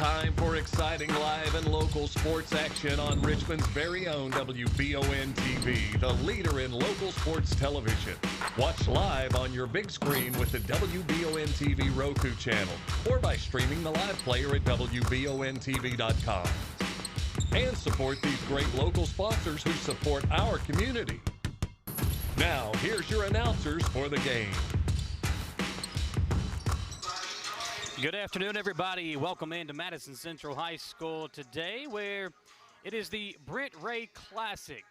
Time for exciting live and local sports action on Richmond's very own Wbontv, the leader in local sports television. Watch live on your big screen with the Wbontv Roku channel or by streaming the live player at wbontv.com. And support these great local sponsors who support our community. Now, here's your announcers for the game. Good afternoon, everybody. Welcome into Madison Central High School today, where it is the Brent Ray Classic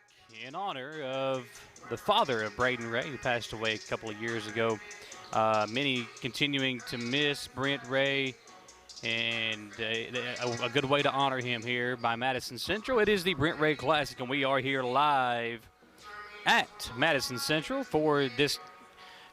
in honor of the father of Braden Ray, who passed away a couple of years ago. Many continuing to miss Brent Ray, and a good way to honor him here by Madison Central. It is the Brent Ray Classic, and we are here live at Madison Central for this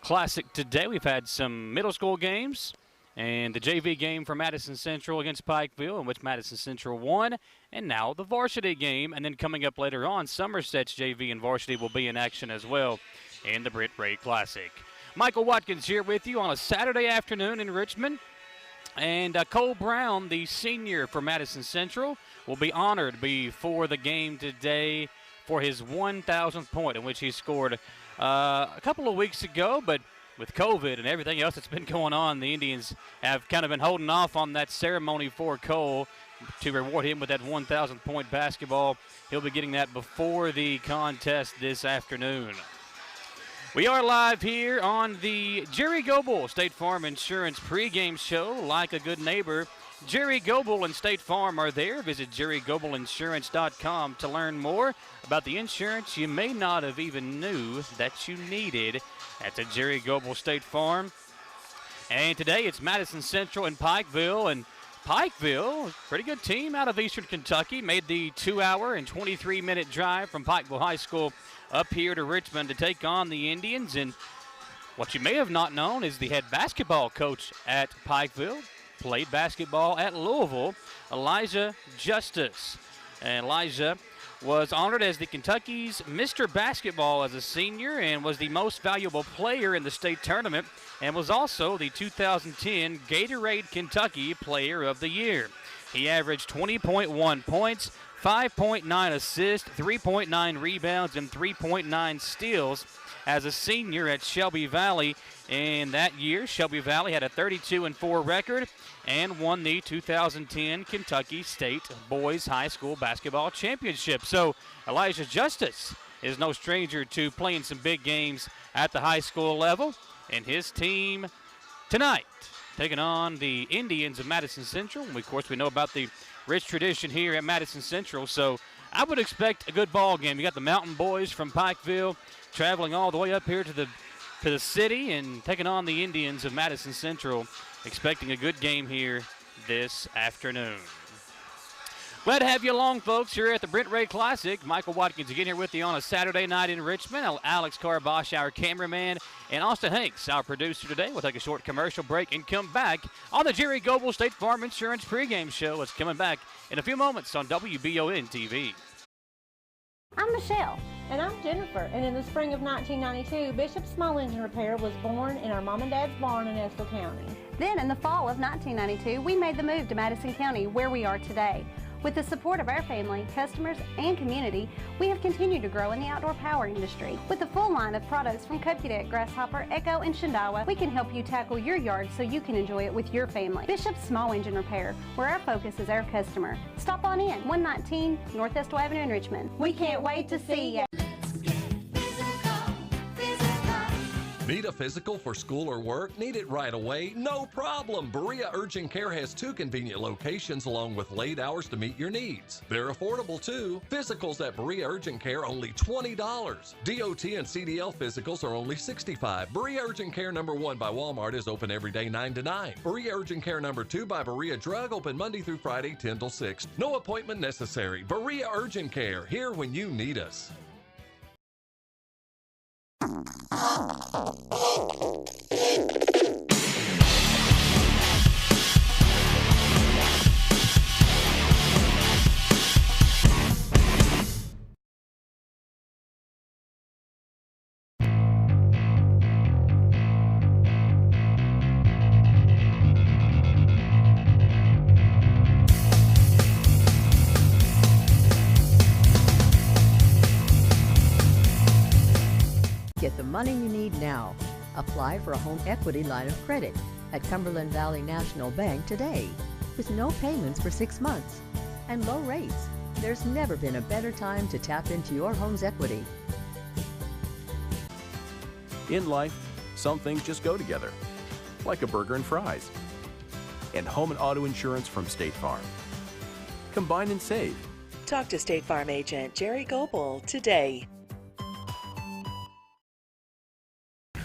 classic today. We've had some middle school games and the JV game for Madison Central against Pikeville, in which Madison Central won, and now the varsity game. And then coming up later on, Somerset's JV and varsity will be in action as well in the Brent Ray Classic. Michael Watkins here with you on a Saturday afternoon in Richmond. And Cole Brown, the senior for Madison Central, will be honored before the game today for his 1,000th point, in which he scored a couple of weeks ago, but with COVID and everything else that's been going on, the Indians have kind of been holding off on that ceremony for Cole to reward him with that 1,000th point basketball. He'll be getting that before the contest this afternoon. We are live here on the Jerry Goebel State Farm Insurance pregame show. Like a good neighbor, Jerry Goebel and State Farm are there. Visit jerrygoebelinsurance.com to learn more about the insurance you may not have even knew that you needed. That's at Jerry Goebel State Farm. And today it's Madison Central and Pikeville. And Pikeville, pretty good team out of Eastern Kentucky, made the 2-hour and 23-minute drive from Pikeville High School up here to Richmond to take on the Indians. And what you may have not known is the head basketball coach at Pikeville played basketball at Louisville, Elijah Justice. And Elijah was honored as the Kentucky's Mr. Basketball as a senior and was the most valuable player in the state tournament and was also the 2010 Gatorade Kentucky Player of the Year. He averaged 20.1 points, 5.9 assists, 3.9 rebounds, and 3.9 steals as a senior at Shelby Valley. And that year, Shelby Valley had a 32-4 record and won the 2010 Kentucky State Boys High School Basketball Championship. So Elijah Justice is no stranger to playing some big games at the high school level. And his team tonight taking on the Indians of Madison Central. And of course, we know about the rich tradition here at Madison Central. So I would expect a good ball game. You got the Mountain Boys from Pikeville traveling all the way up here to the city and taking on the Indians of Madison Central. Expecting a good game here this afternoon. Glad to have you along, folks, here at the Brent Ray Classic. Michael Watkins again here with you on a Saturday night in Richmond. Alex Carbosh, our cameraman, and Austin Hanks, our producer today. We'll take a short commercial break and come back on the Jerry Goebel State Farm Insurance pregame show. It's coming back in a few moments on WBON-TV. I'm Michelle. And I'm Jennifer. And in the spring of 1992, Bishop Small Engine Repair was born in our mom and dad's barn in Estill County. Then in the fall of 1992, we made the move to Madison County, where we are today. With the support of our family, customers, and community, we have continued to grow in the outdoor power industry. With a full line of products from Cupcadet, Grasshopper, Echo, and Shindawa, we can help you tackle your yard so you can enjoy it with your family. Bishop Small Engine Repair, where our focus is our customer. Stop on in, 119 North Estill Avenue in Richmond. We can't wait to see you. Need a physical for school or work? Need it right away? No problem. Berea Urgent Care has 2 convenient locations along with late hours to meet your needs. They're affordable too. Physicals at Berea Urgent Care only $20. DOT and CDL physicals are only $65. Berea Urgent Care number 1 by Walmart is open every day 9 to 9. Berea Urgent Care number 2 by Berea Drug open Monday through Friday 10 till 6. No appointment necessary. Berea Urgent Care, here when you need us. money you need now. Apply for a home equity line of credit at Cumberland Valley National Bank today with no payments for 6 months and low rates. There's never been a better time to tap into your home's equity. In life, some things just go together, like a burger and fries. And home and auto insurance from State Farm. Combine and save. Talk to State Farm agent Jerry Goebel today.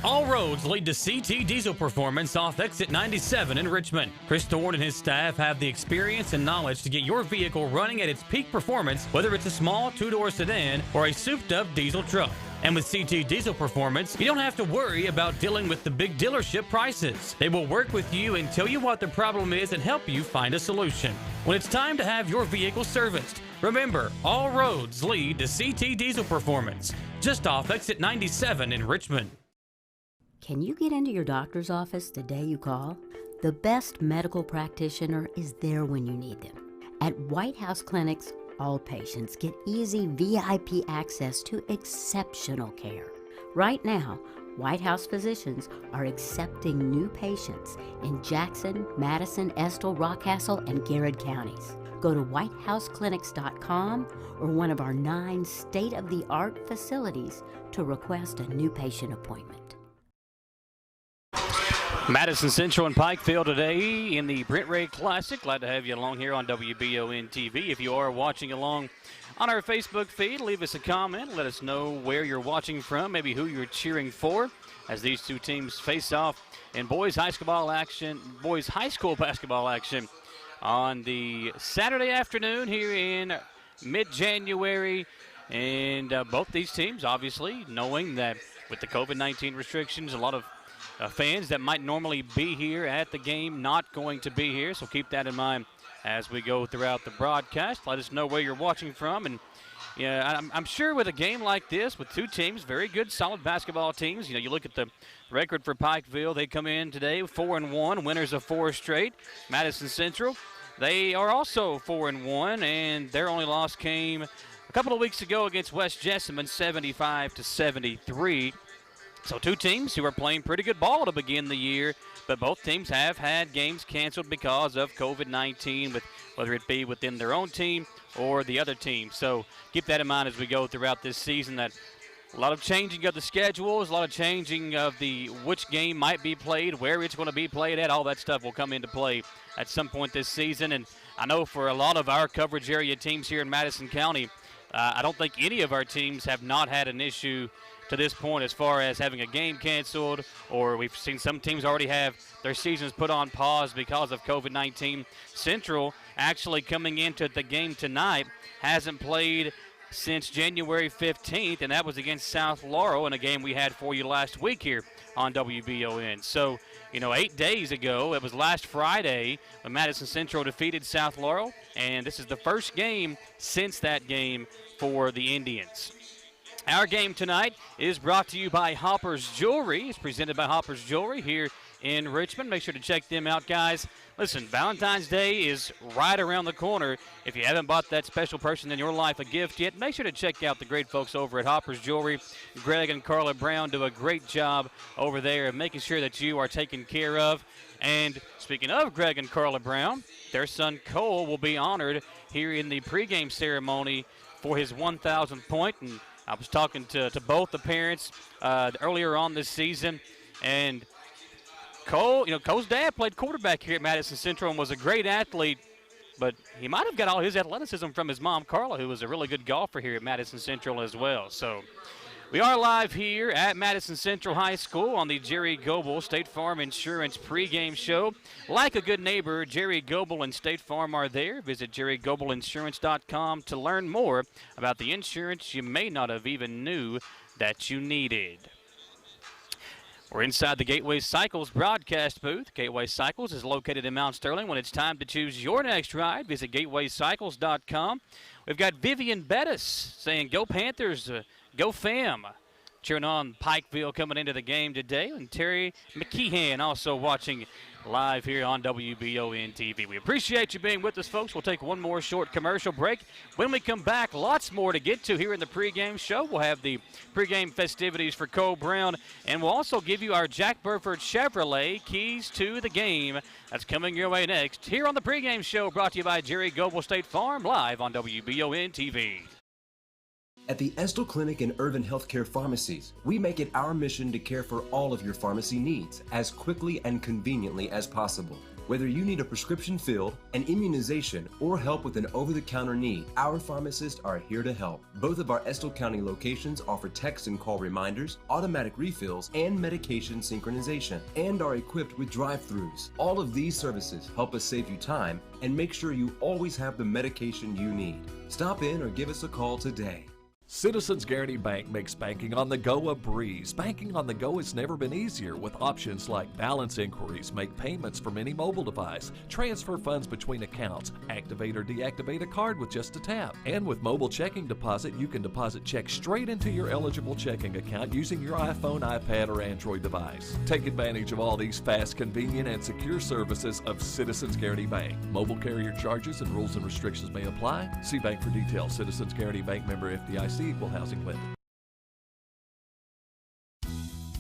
All roads lead to CT Diesel Performance off exit 97 in Richmond. Chris Thorne and his staff have the experience and knowledge to get your vehicle running at its peak performance, whether it's a small two-door sedan or a souped-up diesel truck. And with CT Diesel Performance, you don't have to worry about dealing with the big dealership prices. They will work with you and tell you what the problem is and help you find a solution. When it's time to have your vehicle serviced, remember, all roads lead to CT Diesel Performance, just off exit 97 in Richmond. Can you get into your doctor's office the day you call? The best medical practitioner is there when you need them. At White House Clinics, all patients get easy VIP access to exceptional care. Right now, White House physicians are accepting new patients in Jackson, Madison, Estill, Rockcastle, and Garrett counties. Go to whitehouseclinics.com or one of our 9 state-of-the-art facilities to request a new patient appointment. Madison Central and Pikeville today in the Brent Ray Classic. Glad to have you along here on Wbontv. If you are watching along on our Facebook feed, leave us a comment. Let us know where you're watching from, maybe who you're cheering for as these two teams face off in boys high school basketball action on the Saturday afternoon here in mid-January. And both these teams, obviously, knowing that with the COVID-19 restrictions, a lot of fans that might normally be here at the game not going to be here, so keep that in mind as we go throughout the broadcast. Let us know where you're watching from, and I'm sure with a game like this, with two teams, very good, solid basketball teams. You look at the record for Pikeville. They come in today 4-1, winners of 4 straight. Madison Central, they are also 4-1, and their only loss came a couple of weeks ago against West Jessamine, 75-73. So two teams who are playing pretty good ball to begin the year, but both teams have had games canceled because of COVID-19, with whether it be within their own team or the other team. So keep that in mind as we go throughout this season, that a lot of changing of the schedules, a lot of changing of which game might be played, where it's going to be played at. All that stuff will come into play at some point this season. And I know for a lot of our coverage area teams here in Madison County, I don't think any of our teams have not had an issue to this point as far as having a game canceled, or we've seen some teams already have their seasons put on pause because of COVID-19. Central, actually coming into the game tonight, hasn't played since January 15th, and that was against South Laurel in a game we had for you last week here on WBON. So, 8 days ago, it was last Friday when Madison Central defeated South Laurel, and this is the first game since that game for the Indians. Our game tonight is brought to you by Hopper's Jewelry. It's presented by Hopper's Jewelry here in Richmond. Make sure to check them out, guys. Listen, Valentine's Day is right around the corner. If you haven't bought that special person in your life a gift yet, make sure to check out the great folks over at Hopper's Jewelry. Greg and Carla Brown do a great job over there of making sure that you are taken care of. And speaking of Greg and Carla Brown, their son Cole will be honored here in the pregame ceremony for his 1,000th point. And I was talking to both the parents earlier on this season, and Cole, Cole's dad played quarterback here at Madison Central and was a great athlete, but he might have got all his athleticism from his mom, Carla, who was a really good golfer here at Madison Central as well. So we are live here at Madison Central High School on the Jerry Goebel State Farm Insurance pregame show. Like a good neighbor, Jerry Goebel and State Farm are there. Visit jerrygoebelinsurance.com to learn more about the insurance you may not have even knew that you needed. We're inside the Gateway Cycles broadcast booth. Gateway Cycles is located in Mount Sterling. When it's time to choose your next ride, visit gatewaycycles.com. We've got Vivian Bettis saying, "Go Panthers, go Fam," cheering on Pikeville coming into the game today. And Terry McKeehan also watching live here on WBONTV. We appreciate you being with us, folks. We'll take one more short commercial break. When we come back, lots more to get to here in the pregame show. We'll have the pregame festivities for Cole Brown, and we'll also give you our Jack Burford Chevrolet keys to the game. That's coming your way next here on the pregame show, brought to you by Jerry Goble State Farm, live on WBONTV. At the Estill Clinic and Urban Healthcare Pharmacies, we make it our mission to care for all of your pharmacy needs as quickly and conveniently as possible. Whether you need a prescription filled, an immunization, or help with an over-the-counter need, our pharmacists are here to help. Both of our Estill County locations offer text and call reminders, automatic refills, and medication synchronization, and are equipped with drive-thrus. All of these services help us save you time and make sure you always have the medication you need. Stop in or give us a call today. Citizens Guaranty Bank makes banking on the go a breeze. Banking on the go has never been easier with options like balance inquiries, make payments from any mobile device, transfer funds between accounts, activate or deactivate a card with just a tap. And with mobile checking deposit, you can deposit checks straight into your eligible checking account using your iPhone, iPad, or Android device. Take advantage of all these fast, convenient, and secure services of Citizens Guaranty Bank. Mobile carrier charges and rules and restrictions may apply. See bank for details. Citizens Guaranty Bank, member FDIC. Equal housing lender.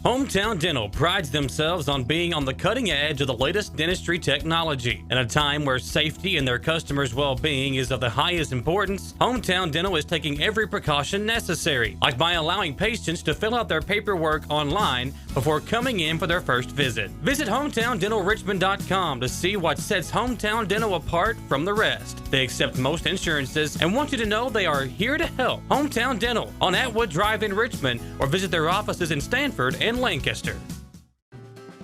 Hometown Dental prides themselves on being on the cutting edge of the latest dentistry technology. At a time where safety and their customers' well-being is of the highest importance, Hometown Dental is taking every precaution necessary, like by allowing patients to fill out their paperwork online before coming in for their first visit. Visit HometownDentalRichmond.com to see what sets Hometown Dental apart from the rest. They accept most insurances and want you to know they are here to help. Hometown Dental on Atwood Drive in Richmond, or visit their offices in Stanford and Lancaster.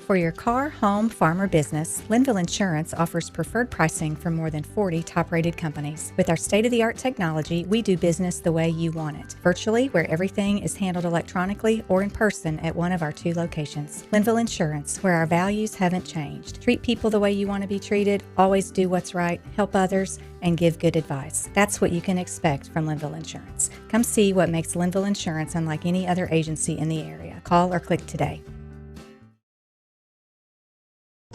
For your car, home, farm, or business, Linville Insurance offers preferred pricing from more than 40 top-rated companies. With our state-of-the-art technology, we do business the way you want it, virtually, where everything is handled electronically, or in person at one of our 2 locations. Linville Insurance, where our values haven't changed. Treat people the way you want to be treated, always do what's right, help others, and give good advice. That's what you can expect from Linville Insurance. Come see what makes Linville Insurance unlike any other agency in the area. Call or click today.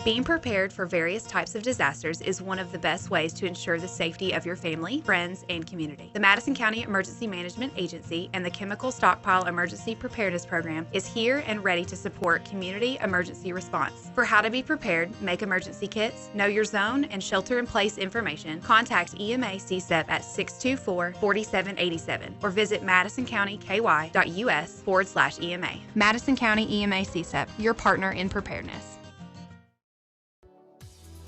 Being prepared for various types of disasters is one of the best ways to ensure the safety of your family, friends, and community. The Madison County Emergency Management Agency and the Chemical Stockpile Emergency Preparedness Program is here and ready to support community emergency response. For how to be prepared, make emergency kits, know your zone, and shelter-in-place information, contact EMA CSEP at 624-4787 or visit madisoncountyky.us/EMA. Madison County EMA CSEP, your partner in preparedness.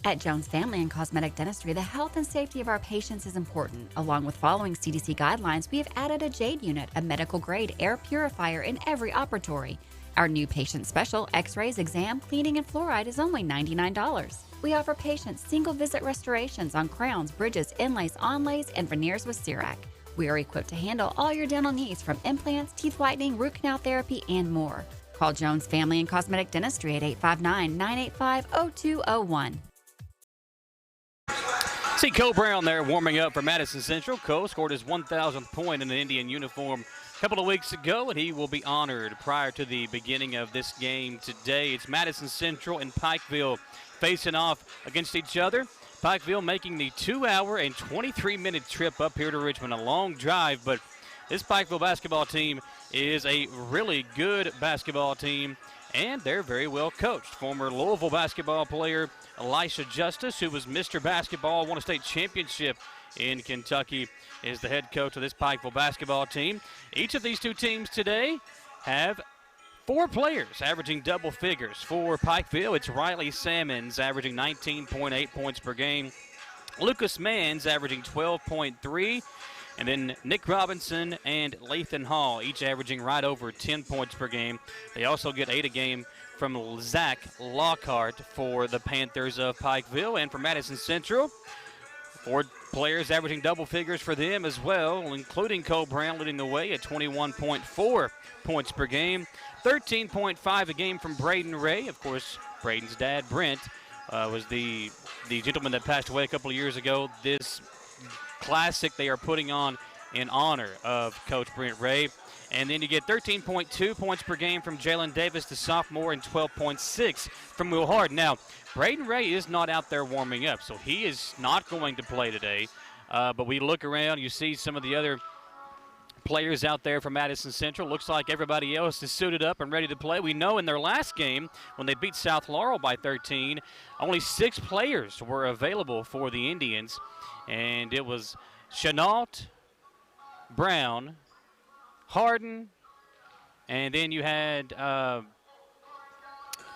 At Jones Family and Cosmetic Dentistry, the health and safety of our patients is important. Along with following CDC guidelines, we have added a JADE unit, a medical-grade air purifier in every operatory. Our new patient special, x-rays, exam, cleaning, and fluoride is only $99. We offer patients single-visit restorations on crowns, bridges, inlays, onlays, and veneers with CERAC. We are equipped to handle all your dental needs from implants, teeth whitening, root canal therapy, and more. Call Jones Family and Cosmetic Dentistry at 859-985-0201. See Cole Brown there warming up for Madison Central. Cole scored his 1,000th point in an Indian uniform a couple of weeks ago, and he will be honored prior to the beginning of this game today. It's Madison Central and Pikeville facing off against each other. Pikeville making the 2-hour and 23-minute trip up here to Richmond. A long drive, but this Pikeville basketball team is a really good basketball team, and they're very well coached. Former Louisville basketball player Elisha Justice, who was Mr. Basketball, won a state championship in Kentucky, is the head coach of this Pikeville basketball team. Each of these 2 teams today have 4 players averaging double figures. For Pikeville, it's Riley Salmons averaging 19.8 points per game. Lucas Manns averaging 12.3. And then Nick Robinson and Lathan Hall, each averaging right over 10 points per game. They also get 8 a game from Zach Lockhart for the Panthers of Pikeville. And for Madison Central, 4 players averaging double figures for them as well, including Cole Brown leading the way at 21.4 points per game. 13.5 a game from Braden Ray. Of course, Braden's dad, Brent, was the gentleman that passed away a couple of years ago. This classic they are putting on in honor of Coach Brent Ray. And then you get 13.2 points per game from Jalen Davis, the sophomore, and 12.6 from Will Hard. Now, Braden Ray is not out there warming up, so he is not going to play today. But we look around, you see some of the other players out there from Madison Central. Looks like everybody else is suited up and ready to play. We know in their last game, when they beat South Laurel by 13, only 6 players were available for the Indians. And it was Chenault, Brown, Harden, and then you had, I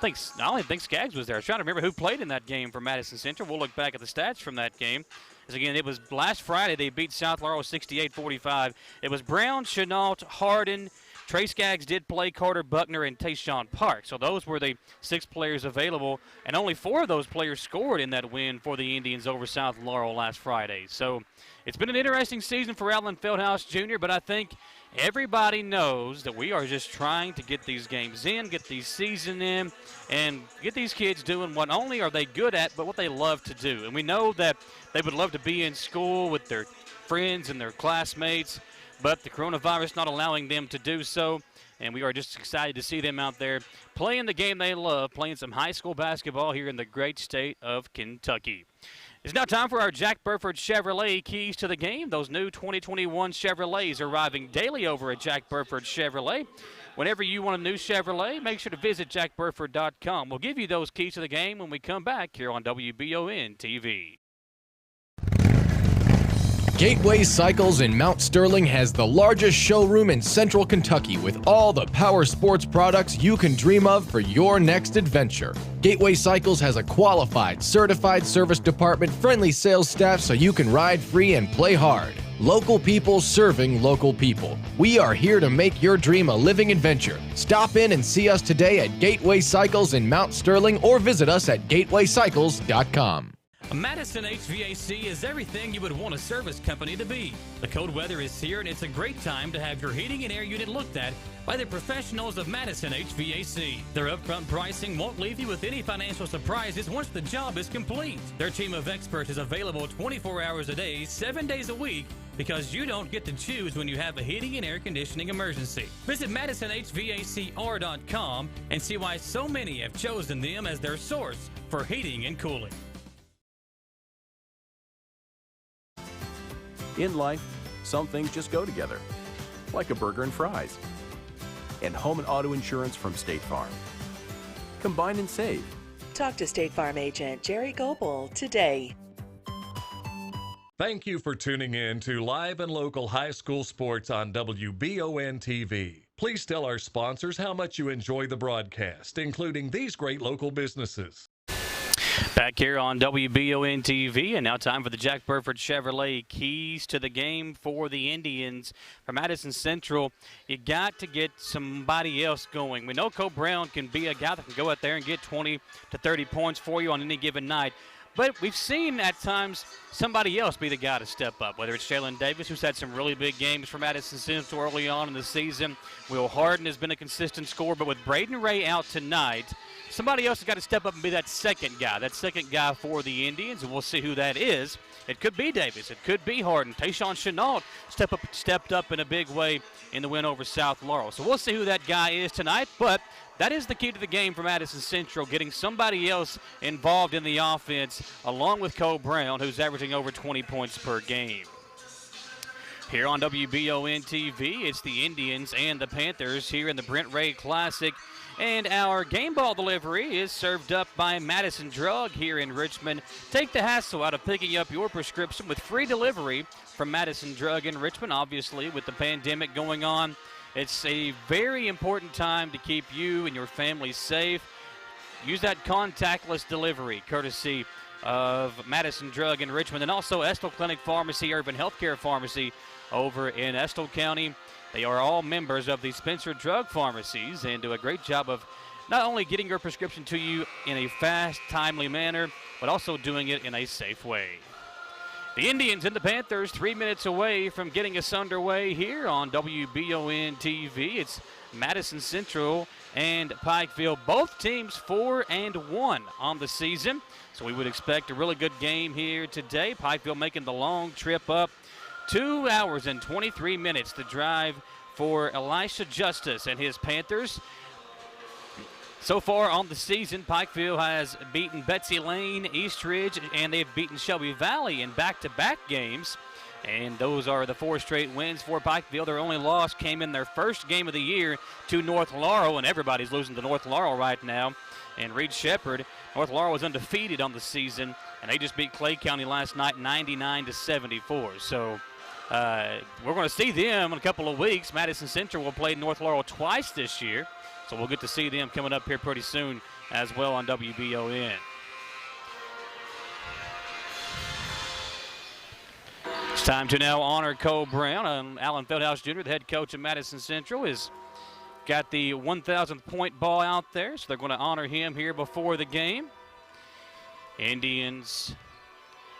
don't even think Skaggs was there. I was trying to remember who played in that game for Madison Central. We'll look back at the stats from that game. Because, again, it was last Friday they beat South Laurel 68-45. It was Brown, Chenault, Harden. Trey Skaggs did play, Carter Buckner, and Tayshawn Park. So those were the 6 players available, and only 4 of those players scored in that win for the Indians over South Laurel last Friday. So it's been an interesting season for Allen Feldhouse Jr., but I think everybody knows that we are just trying to get these games in, get these season in, and get these kids doing what not only are they good at, but what they love to do. And we know that they would love to be in school with their friends and their classmates, but the coronavirus not allowing them to do so. And we are just excited to see them out there playing the game they love, playing some high school basketball here in the great state of Kentucky. It's now time for our Jack Burford Chevrolet keys to the game. Those new 2021 Chevrolets arriving daily over at Jack Burford Chevrolet. Whenever you want a new Chevrolet, make sure to visit jackburford.com. We'll give you those keys to the game when we come back here on Wbontv. Gateway Cycles in Mount Sterling has the largest showroom in central Kentucky with all the power sports products you can dream of for your next adventure. Gateway Cycles has a qualified, certified service department, friendly sales staff so you can ride free and play hard. Local people serving local people. We are here to make your dream a living adventure. Stop in and see us today at Gateway Cycles in Mount Sterling or visit us at gatewaycycles.com. Madison HVAC is everything you would want a service company to be. The cold weather is here, and it's a great time to have your heating and air unit looked at by the professionals of Madison HVAC. Their upfront pricing won't leave you with any financial surprises once the job is complete. Their team of experts is available 24 hours a day, 7 days a week, because you don't get to choose when you have a heating and air conditioning emergency. Visit MadisonHVACR.com and see why so many have chosen them as their source for heating and cooling. In life, some things just go together, like a burger and fries. And home and auto insurance from State Farm. Combine and save. Talk to State Farm agent Jerry Goebel today. Thank you for tuning in to live and local high school sports on WBON-TV. Please tell our sponsors how much you enjoy the broadcast, including these great local businesses. Back here on WBON-TV, and now time for the Jack Burford Chevrolet keys to the game for the Indians. For Madison Central, you got to get somebody else going. We know Cole Brown can be a guy that can go out there and get 20 to 30 points for you on any given night. But we've seen at times somebody else be the guy to step up, whether it's Jalen Davis, who's had some really big games for Madison Central early on in the season. Will Harden has been a consistent scorer, but with Braden Ray out tonight, somebody else has got to step up and be that second guy for the Indians, and we'll see who that is. It could be Davis. It could be Harden. Tayshawn Chenault stepped up in a big way in the win over South Laurel. So we'll see who that guy is tonight, but that is the key to the game for Madison Central, getting somebody else involved in the offense along with Cole Brown, who's averaging over 20 points per game. Here on WBON-TV, it's the Indians and the Panthers here in the Brent Ray Classic. And our game ball delivery is served up by Madison Drug here in Richmond. Take the hassle out of picking up your prescription with free delivery from Madison Drug in Richmond. Obviously, with the pandemic going on, it's a very important time to keep you and your family safe. Use that contactless delivery courtesy of Madison Drug in Richmond, and also Estill Clinic Pharmacy, Urban Healthcare Pharmacy over in Estill County. They are all members of the Spencer Drug Pharmacies and do a great job of not only getting your prescription to you in a fast, timely manner, but also doing it in a safe way. The Indians and the Panthers 3 minutes away from getting us underway here on WBON-TV. It's Madison Central and Pikeville, both teams 4-1 on the season. So we would expect a really good game here today. Pikeville making the long trip up 2 hours and 23 minutes to drive for Elisha Justice and his Panthers. So far on the season, Pikeville has beaten Betsy Lane, Eastridge, and they've beaten Shelby Valley in back-to-back games. And those are the 4 straight wins for Pikeville. Their only loss came in their first game of the year to North Laurel, and everybody's losing to North Laurel right now. And Reed Shepherd, North Laurel was undefeated on the season, and they just beat Clay County last night 99-74. So we're going to see them in a couple of weeks. Madison Central will play North Laurel twice this year, so we'll get to see them coming up here pretty soon as well on WBON. It's time to now honor Cole Brown. Alan Feldhouse Jr., the head coach of Madison Central, has got the 1,000th point ball out there, so they're going to honor him here before the game. Indians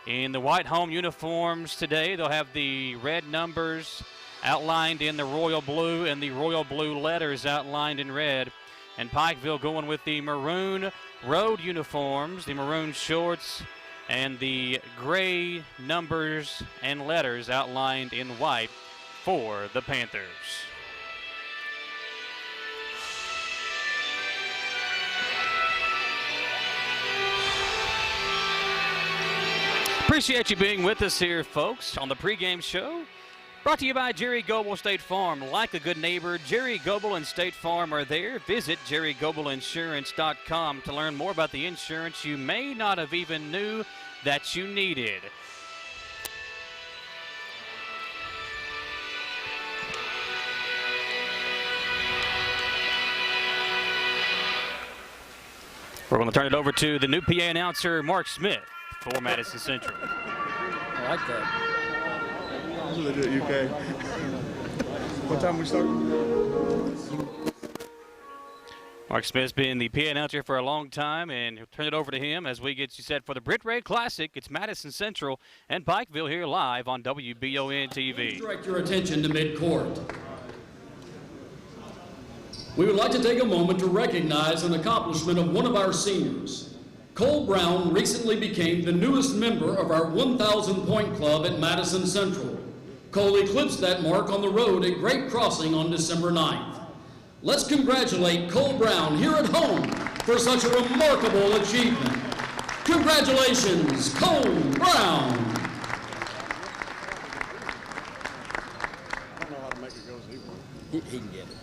in the white home uniforms today. They'll have the red numbers outlined in the royal blue and the royal blue letters outlined in red. And Pikeville going with the maroon road uniforms, the maroon shorts, and the gray numbers and letters outlined in white for the Panthers. Appreciate you being with us here, folks, on the pregame show. Brought to you by Jerry Goebel State Farm. Like a good neighbor, Jerry Goebel and State Farm are there. Visit JerryGoebelInsurance.com to learn more about the insurance you may not have even knew that you needed. We're going to turn it over to the new PA announcer, Mark Smith, for Madison Central. I like that. Look at UK. What time we start? Mark Smith's been the PA announcer for a long time, and he'll turn it over to him as we get you set for the Brent Ray Classic. It's Madison Central and Pikeville here live on WBON TV. Please direct your attention to midcourt. We would like to take a moment to recognize an accomplishment of one of our seniors. Cole Brown recently became the newest member of our 1,000 point club at Madison Central. Cole eclipsed that mark on the road at Great Crossing on December 9th. Let's congratulate Cole Brown here at home for such a remarkable achievement. Congratulations, Cole Brown. I don't know how to make it go as he can get it.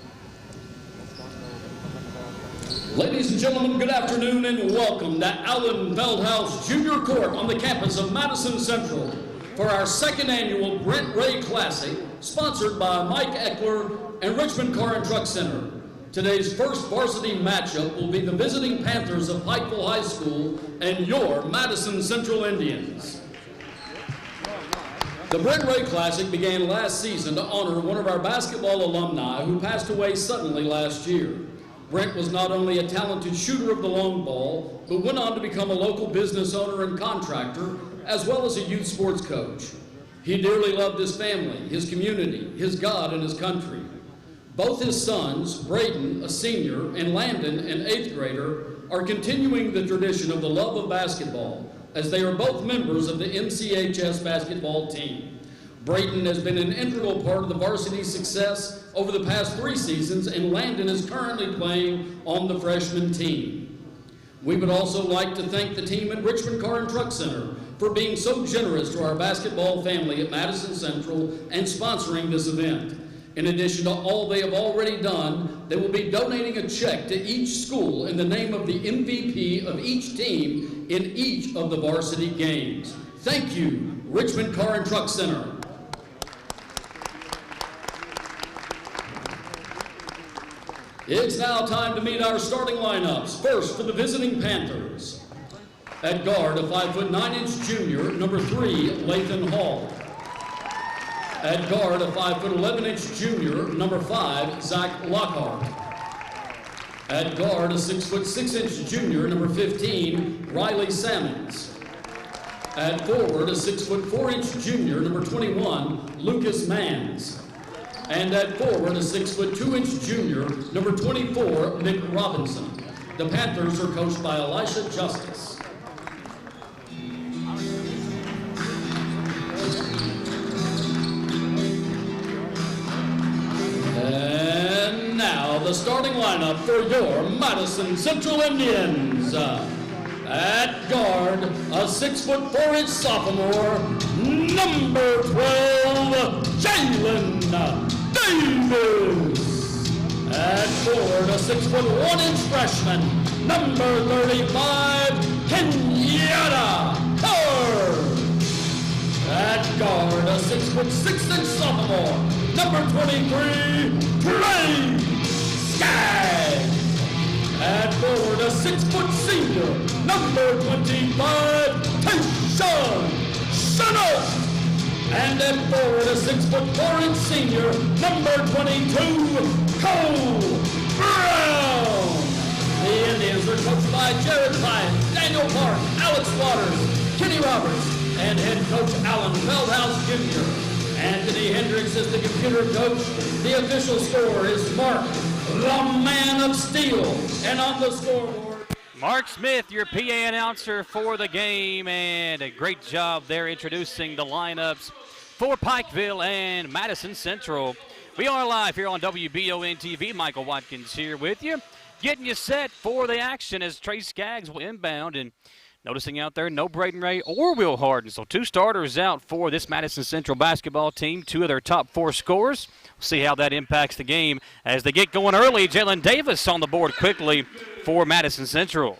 Ladies and gentlemen, good afternoon and welcome to Alan Feldhouse Junior Court on the campus of Madison Central for our second annual Brent Ray Classic, sponsored by Mike Eckler and Richmond Car and Truck Center. Today's first varsity matchup will be the visiting Panthers of Pikeville High School and your Madison Central Indians. The Brent Ray Classic began last season to honor one of our basketball alumni who passed away suddenly last year. Brent was not only a talented shooter of the long ball, but went on to become a local business owner and contractor, as well as a youth sports coach. He dearly loved his family, his community, his God, and his country. Both his sons, Braden, a senior, and Landon, an 8th grader, are continuing the tradition of the love of basketball, as they are both members of the NCHS basketball team. Braden has been an integral part of the varsity success over the past 3 seasons, and Landon is currently playing on the freshman team. We would also like to thank the team at Richmond Car and Truck Center for being so generous to our basketball family at Madison Central and sponsoring this event. In addition to all they have already done, they will be donating a check to each school in the name of the MVP of each team in each of the varsity games. Thank you, Richmond Car and Truck Center. It's now time to meet our starting lineups. First, for the visiting Panthers. At guard, a 5'9" junior, number 3, Lathan Hall. At guard, a 5'11" junior, number 5, Zach Lockhart. At guard, a 6'6" junior, number 15, Riley Sammons. At forward, a 6'4" junior, number 21, Lucas Manns. And at forward, a 6'2" junior, number 24, Nick Robinson. The Panthers are coached by Elisha Justice. And now the starting lineup for your Madison Central Indians. At guard, a 6'4" sophomore, number 12, Jalen Davis. At forward, a 6'1" freshman, number 35, Kenyatta Carr. At guard, a 6'6" sophomore, number 23, Trey Skaggs. At forward, a 6' senior, number 25, Tayshawn Chanel. And at forward, a 6'4" senior, number 22, Cole Brown. The Indians are coached by Jared Hyatt, Daniel Clark, Alex Waters, Kenny Roberts, and head coach Alan Feldhouse Jr. Anthony Hendricks is the computer coach. The official score is Mark, the man of steel. And on the scoreboard, Mark Smith, your PA announcer for the game, and a great job there introducing the lineups for Pikeville and Madison Central. We are live here on Wbontv. Michael Watkins here with you, getting you set for the action as Trey Skaggs will inbound. And noticing out there, no Braden Ray or Will Harden. So 2 starters out for this Madison Central basketball team, 2 of their top 4 scorers. We'll see how that impacts the game as they get going early. Jalen Davis on the board quickly for Madison Central.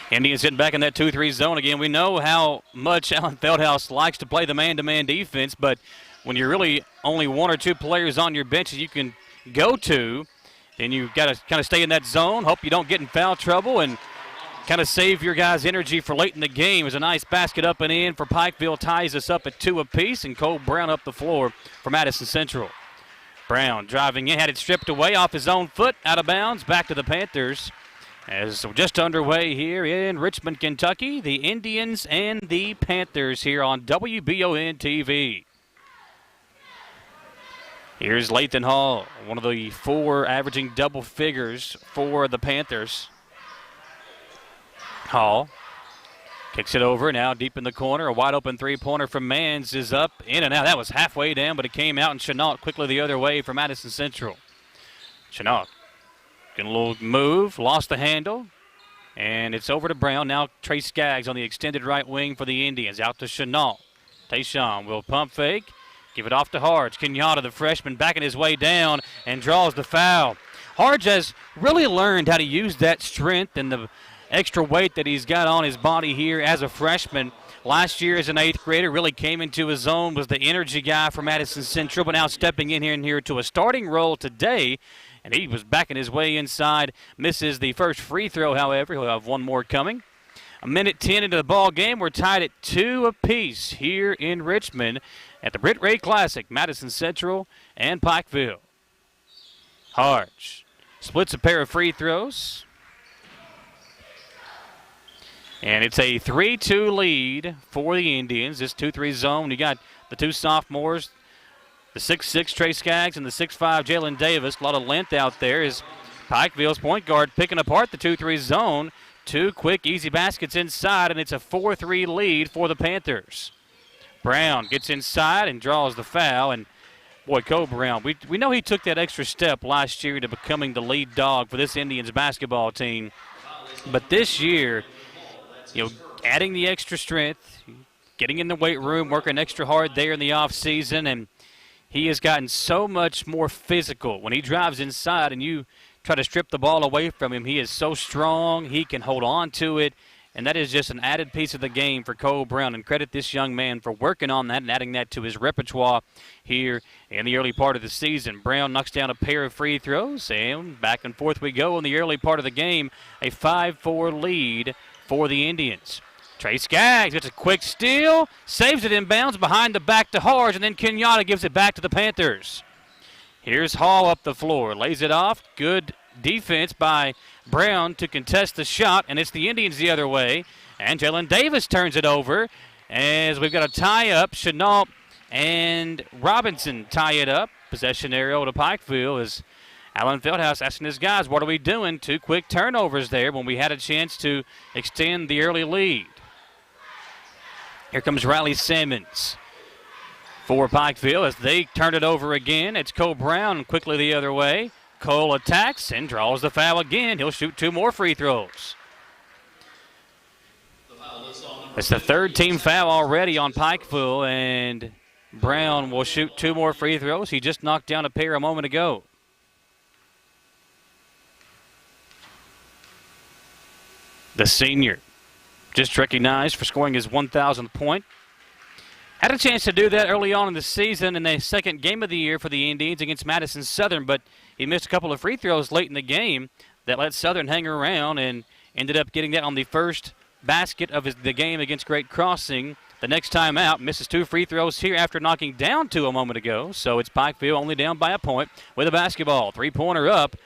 Indians sitting back in that 2-3 zone again. We know how much Alan Feldhouse likes to play the man-to-man defense, but when you're really only 1 or 2 players on your bench that you can go to, then you've got to kind of stay in that zone, hope you don't get in foul trouble, and kind of save your guys' energy for late in the game. There's a nice basket up and in for Pikeville, ties us up at 2 apiece, and Cole Brown up the floor for Madison Central. Brown driving in, had it stripped away off his own foot, out of bounds, back to the Panthers. As just underway here in Richmond, Kentucky, the Indians and the Panthers here on WBON-TV. Here's Lathan Hall, one of the 4 averaging double figures for the Panthers. Hall kicks it over now deep in the corner. A wide open 3-pointer from Mans is up, in and out. That was halfway down, but it came out, and Chenault quickly the other way for Madison Central. Chenault getting a little move, lost the handle, and it's over to Brown. Now Trey Skaggs on the extended right wing for the Indians. Out to Chenault. Tayshawn will pump fake. Give it off to Harge. Kenyatta, the freshman, backing his way down and draws the foul. Harge has really learned how to use that strength and the extra weight that he's got on his body here as a freshman. Last year as an 8th grader, really came into his own, was the energy guy for Madison Central, but now stepping in here to a starting role today, and he was backing his way inside. Misses the first free throw, however. He'll have 1 more coming. 1:10 into the ball game. We're tied at 2 apiece here in Richmond at the Brent Ray Classic, Madison Central and Pikeville. Harge splits a pair of free throws. And it's a 3-2 lead for the Indians. This 2-3 zone, you got the 2 sophomores, the 6'6" Trey Skaggs and the 6'5" Jalen Davis. A lot of length out there as Pikeville's point guard picking apart the 2-3 zone. 2 quick, easy baskets inside, and it's a 4-3 lead for the Panthers. Brown gets inside and draws the foul, and boy, Cole Brown, we know he took that extra step last year to becoming the lead dog for this Indians basketball team. But this year, adding the extra strength, getting in the weight room, working extra hard there in the offseason, and he has gotten so much more physical. When he drives inside and you try to strip the ball away from him, he is so strong, he can hold on to it, and that is just an added piece of the game for Cole Brown. And credit this young man for working on that and adding that to his repertoire here in the early part of the season. Brown knocks down a pair of free throws, and back and forth we go in the early part of the game. A 5-4 lead for the Indians. Trey Skaggs gets a quick steal, saves it inbounds behind the back to Harge, and then Kenyatta gives it back to the Panthers. Here's Hall up the floor, lays it off. Good defense by Brown to contest the shot, and it's the Indians the other way. And Jalen Davis turns it over as we've got a tie-up. Chenault and Robinson tie it up. Possession area to Pikeville as Alan Feldhouse asking his guys, what are we doing? 2 quick turnovers there when we had a chance to extend the early lead. Here comes Riley Simmons. for Pikeville as they turn it over again. It's Cole Brown quickly the other way. Cole attacks and draws the foul again. He'll shoot 2 more free throws. It's the 3rd team foul already on Pikeville, and Brown will shoot 2 more free throws. He just knocked down a pair a moment ago. The senior just recognized for scoring his 1,000th point. Had a chance to do that early on in the season in the 2nd game of the year for the Indians against Madison Southern, but he missed a couple of free throws late in the game that let Southern hang around and ended up getting that on the first basket of the game against Great Crossing. The next time out, misses 2 free throws here after knocking down 2 a moment ago. So it's Pikeville only down by a point with a basketball. 3-pointer up.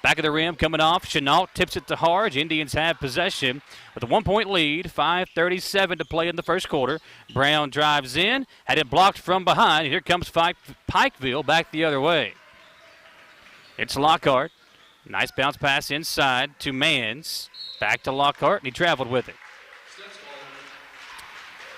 Back of the rim coming off. Chenault tips it to Harge. Indians have possession with a 1-point lead. 5:37 to play in the first quarter. Brown drives in. Had it blocked from behind. Here comes Pikeville back the other way. It's Lockhart. Nice bounce pass inside to Mans. Back to Lockhart, and he traveled with it.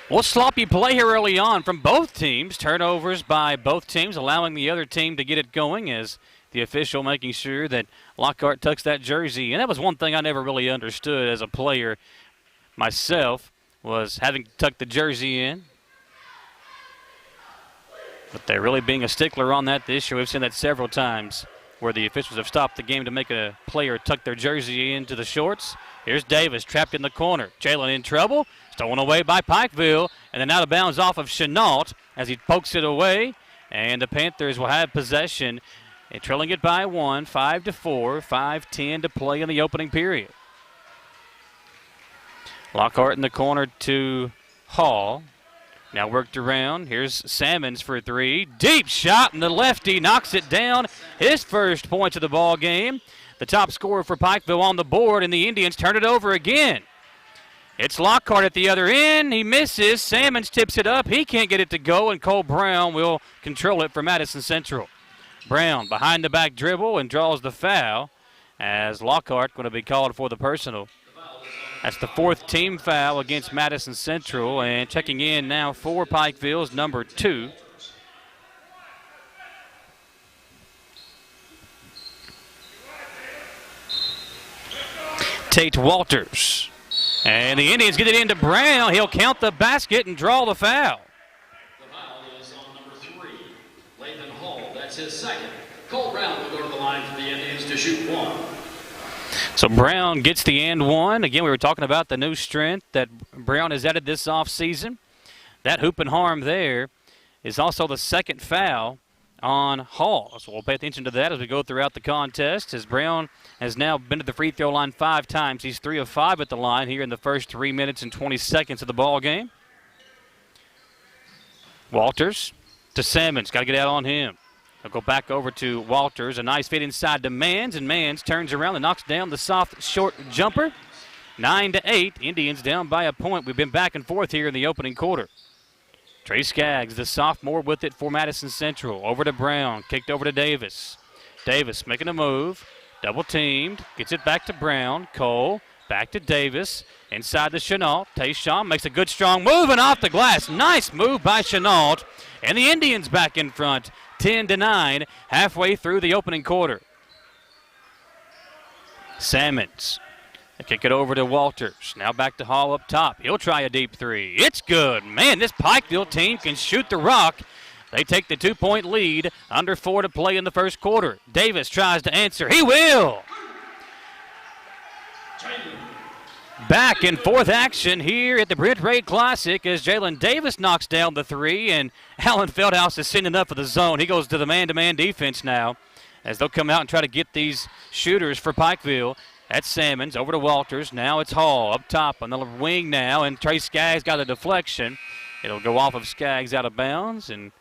Well, sloppy play here early on from both teams. Turnovers by both teams, allowing the other team to get it going as the official making sure that Lockhart tucks that jersey. And that was one thing I never really understood as a player myself, was having to tuck the jersey in. But they're really being a stickler on that this year. We've seen that several times where the officials have stopped the game to make a player tuck their jersey into the shorts. Here's Davis trapped in the corner. Jalen in trouble. Stolen away by Pikeville. And then out of bounds off of Chenault as he pokes it away. And the Panthers will have possession. And trailing it by 1, 5-4, 5:10 to play in the opening period. Lockhart in the corner to Hall. Now worked around. Here's Salmons for 3. Deep shot, and the lefty knocks it down. His first points of the ball game. The top scorer for Pikeville on the board, and the Indians turn it over again. It's Lockhart at the other end. He misses. Salmons tips it up. He can't get it to go, and Cole Brown will control it for Madison Central. Brown behind the back dribble and draws the foul as Lockhart going to be called for the personal. That's the 4th team foul against Madison Central, and checking in now for Pikeville's number 2. Tate Walters. And the Indians get it into Brown. He'll count the basket and draw the foul. The foul is on number 3, Lathan Hall. That's his 2nd. Cole Brown will go to the line for the Indians to shoot 1. So Brown gets the and 1. Again, we were talking about the new strength that Brown has added this offseason. That hoop and harm there is also the 2nd foul on Hall. So we'll pay attention to that as we go throughout the contest, as Brown has now been to the free throw line 5 times. He's 3 of 5 at the line here in the first 3 minutes and 20 seconds of the ball game. Walters to Salmons. Got to get out on him. They'll go back over to Walters. A nice fit inside to Mans, and Mans turns around and knocks down the soft, short jumper. 9-8. Indians down by a point. We've been back and forth here in the opening quarter. Trey Skaggs, the sophomore, with it for Madison Central. Over to Brown. Kicked over to Davis. Davis making a move. Double teamed. Gets it back to Brown. Cole. Back to Davis. Inside the Chenault. Tayshawn makes a good strong move and off the glass. Nice move by Chenault. And the Indians back in front. 10-9. Halfway through the opening quarter. Salmons. They kick it over to Walters. Now back to Hall up top. He'll try a deep 3. It's good. Man, this Pikeville team can shoot the rock. They take the 2-point lead. Under 4 to play in the first quarter. Davis tries to answer. He will. Back and forth action here at the Brent Ray Classic as Jalen Davis knocks down the 3, and Alan Feldhouse has seen enough of the zone. He goes to the man-to-man defense now as they'll come out and try to get these shooters for Pikeville. That's Salmons over to Walters. Now it's Hall up top on the wing now, and Trey Skaggs got a deflection. It'll go off of Skaggs out of bounds. And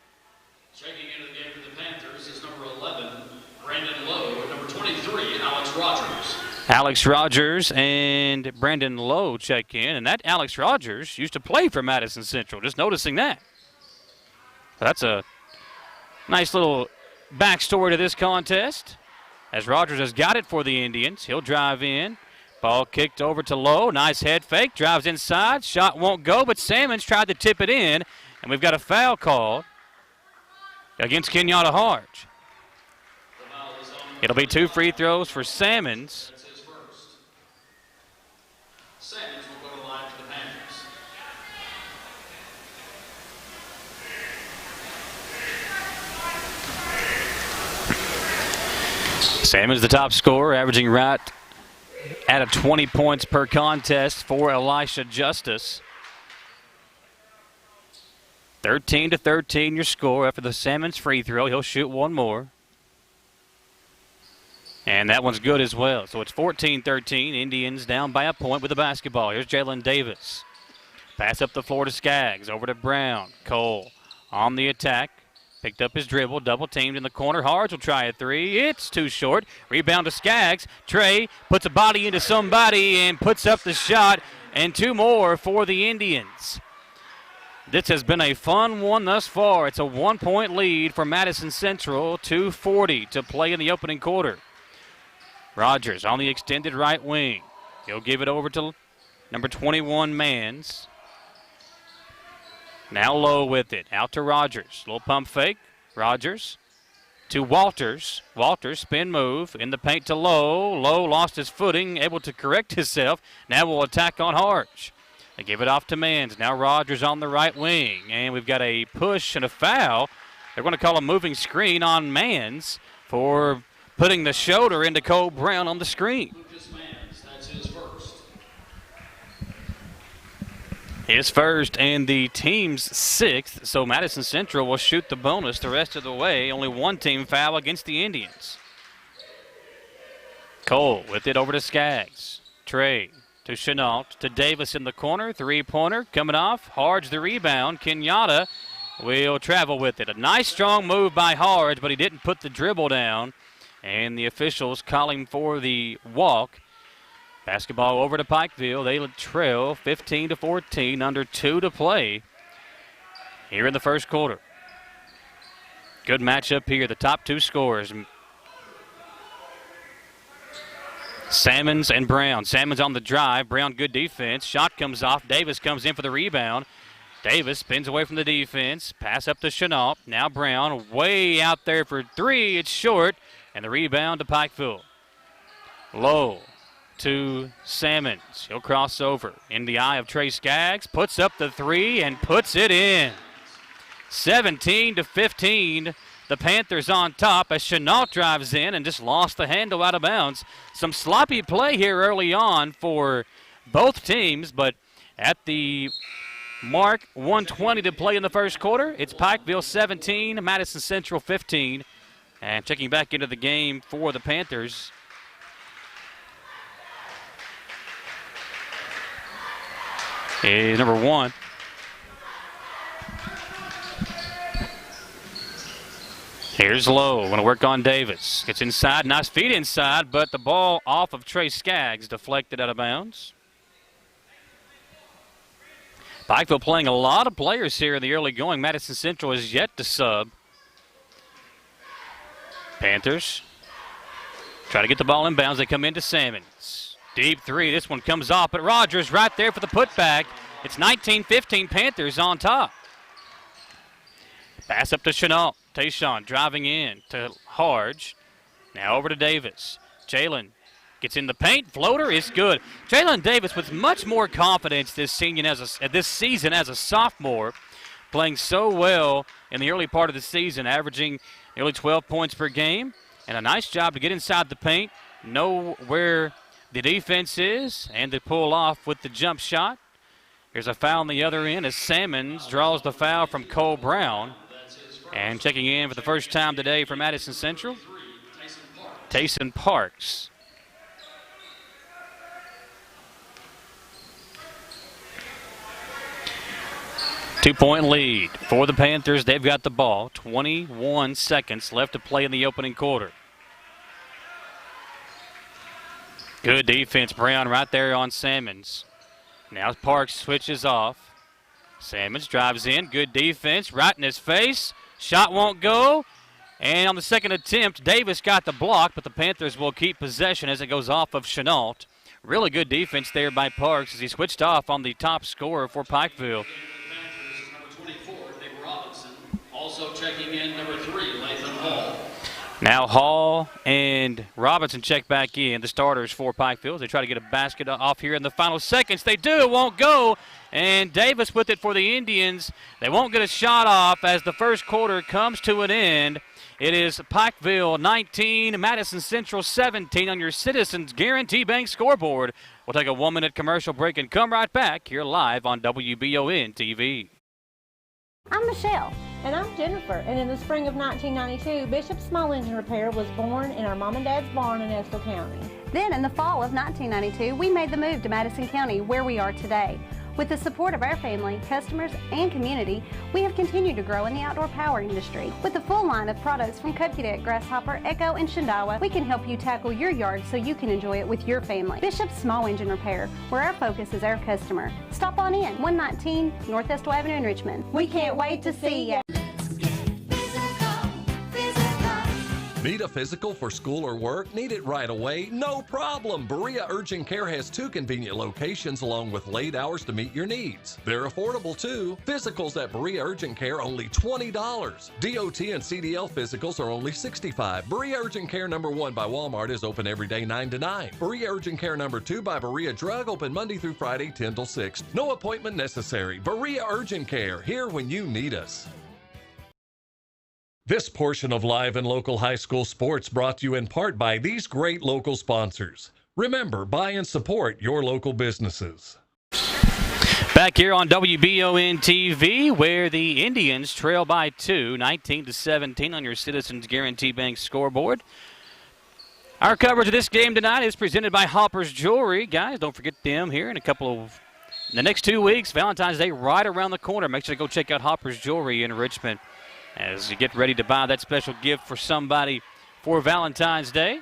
checking into the game for the Panthers is number 11, Brandon Lowe, and number 23, Alex Rogers. Alex Rogers and Brandon Lowe check in, and that Alex Rogers used to play for Madison Central. Just noticing that. That's a nice little backstory to this contest. As Rogers has got it for the Indians, he'll drive in. Ball kicked over to Lowe. Nice head fake. Drives inside. Shot won't go, but Salmons tried to tip it in. And we've got a foul called against Kenyatta Harge. It'll be 2 free throws for Salmons. Salmons will go to the line for the Panthers. Salmons the top scorer, averaging right at 20 points per contest for Elisha Justice. 13-13 your score after the Salmons free throw. He'll shoot one more. And that one's good as well. So it's 14-13. Indians down by a point with the basketball. Here's Jalen Davis. Pass up the floor to Skaggs. Over to Brown. Cole on the attack. Picked up his dribble. Double teamed in the corner. Harge will try a three. It's too short. Rebound to Skaggs. Trey puts a body into somebody and puts up the shot. And 2 more for the Indians. This has been a fun one thus far. It's a 1-point lead for Madison Central. 2:40 to play in the opening quarter. Rogers on the extended right wing. He'll give it over to number 21, Mans. Now Lowe with it. Out to Rogers. Little pump fake. Rogers to Walters. Walters spin move in the paint to Lowe. Lowe lost his footing, able to correct himself. Now we'll attack on Harge. They give it off to Mans. Now Rogers on the right wing. And we've got a push and a foul. They're going to call a moving screen on Mans for putting the shoulder into Cole Brown on the screen. That's his first. His first and the team's 6th. So Madison Central will shoot the bonus the rest of the way. Only one team foul against the Indians. Cole with it over to Skaggs. Trey to Chenault, to Davis in the corner. 3-pointer coming off. Harge the rebound. Kenyatta will travel with it. A nice strong move by Harge, but he didn't put the dribble down. And the officials calling for the walk. Basketball over to Pikeville. They trail 15-14, under 2 to play here in the first quarter. Good matchup here. The top 2 scorers, Salmons and Brown. Salmons on the drive. Brown, good defense. Shot comes off. Davis comes in for the rebound. Davis spins away from the defense. Pass up to Chenault. Now Brown way out there for 3. It's short. And the rebound to Pikeville. Low to Salmons. He'll cross over in the eye of Trey Skaggs. Puts up the 3 and puts it in. 17-15. The Panthers on top as Chenault drives in and just lost the handle out of bounds. Some sloppy play here early on for both teams, but at the mark, 1:20 to play in the first quarter. It's Pikeville 17, Madison Central 15. And checking back into the game for the Panthers is number 1. Here's Lowe. Going to work on Davis. Gets inside. Nice feed inside, but the ball off of Trey Skaggs, deflected out of bounds. Pikeville playing a lot of players here in the early going. Madison Central is yet to sub. Panthers try to get the ball in bounds. They come into Salmons. Deep 3. This one comes off, but Rogers right there for the putback. It's 19-15 Panthers on top. Pass up to Chenault. Tayshawn driving in to Harge. Now over to Davis. Jalen gets in the paint. Floater is good. Jalen Davis with much more confidence this season as a sophomore, playing so well in the early part of the season, averaging nearly 12 points per game. And a nice job to get inside the paint, know where the defense is, and to pull off with the jump shot. Here's a foul on the other end as Salmons draws the foul from Cole Brown. And checking in for the first time today for Madison Central, Tayson Parks. Two-point lead for the Panthers. They've got the ball. 21 seconds left to play in the opening quarter. Good defense, Brown, right there on Salmons. Now Parks switches off. Salmons drives in. Good defense, right in his face. Shot won't go. And on the second attempt, Davis got the block, but the Panthers will keep possession as it goes off of Chenault. Really good defense there by Parks as he switched off on the top scorer for Pikeville. Also checking checking in number 3, Lathan Hall. Now Hall and Robinson check back in, the starters for Pikeville. They try to get a basket off here in the final seconds. They do, it won't go. And Davis with it for the Indians. They won't get a shot off as the first quarter comes to an end. It is Pikeville 19, Madison Central 17 on your Citizens Guarantee Bank scoreboard. We'll take a 1-minute commercial break and come right back here live on Wbontv. I'm Michelle. And I'm Jennifer. And in the spring of 1992, Bishop Small Engine Repair was born in our mom and dad's barn in Estill County. Then in the fall of 1992, we made the move to Madison County, where we are today. With the support of our family, customers, and community, we have continued to grow in the outdoor power industry. With a full line of products from Cub Cadet, Grasshopper, Echo, and Shindawa, we can help you tackle your yard so you can enjoy it with your family. Bishop Small Engine Repair, where our focus is our customer. Stop on in, 119 North Estill Avenue in Richmond. We can't wait to see you. Need a physical for school or work? Need it right away? No problem. Berea Urgent Care has 2 convenient locations along with late hours to meet your needs. They're affordable too. Physicals at Berea Urgent Care only $20. DOT and CDL physicals are only $65. Berea Urgent Care number 1 by Walmart is open every day 9 to 9. Berea Urgent Care number 2 by Berea Drug open Monday through Friday 10 till 6. No appointment necessary. Berea Urgent Care, here when you need us. This portion of Live and Local High School Sports brought to you in part by these great local sponsors. Remember, buy and support your local businesses. Back here on WBON-TV, where the Indians trail by 2, 19-17 on your Citizens Guarantee Bank scoreboard. Our coverage of this game tonight is presented by Hopper's Jewelry. Guys, don't forget them here in the next 2 weeks. Valentine's Day right around the corner. Make sure to go check out Hopper's Jewelry in Richmond as you get ready to buy that special gift for somebody for Valentine's Day.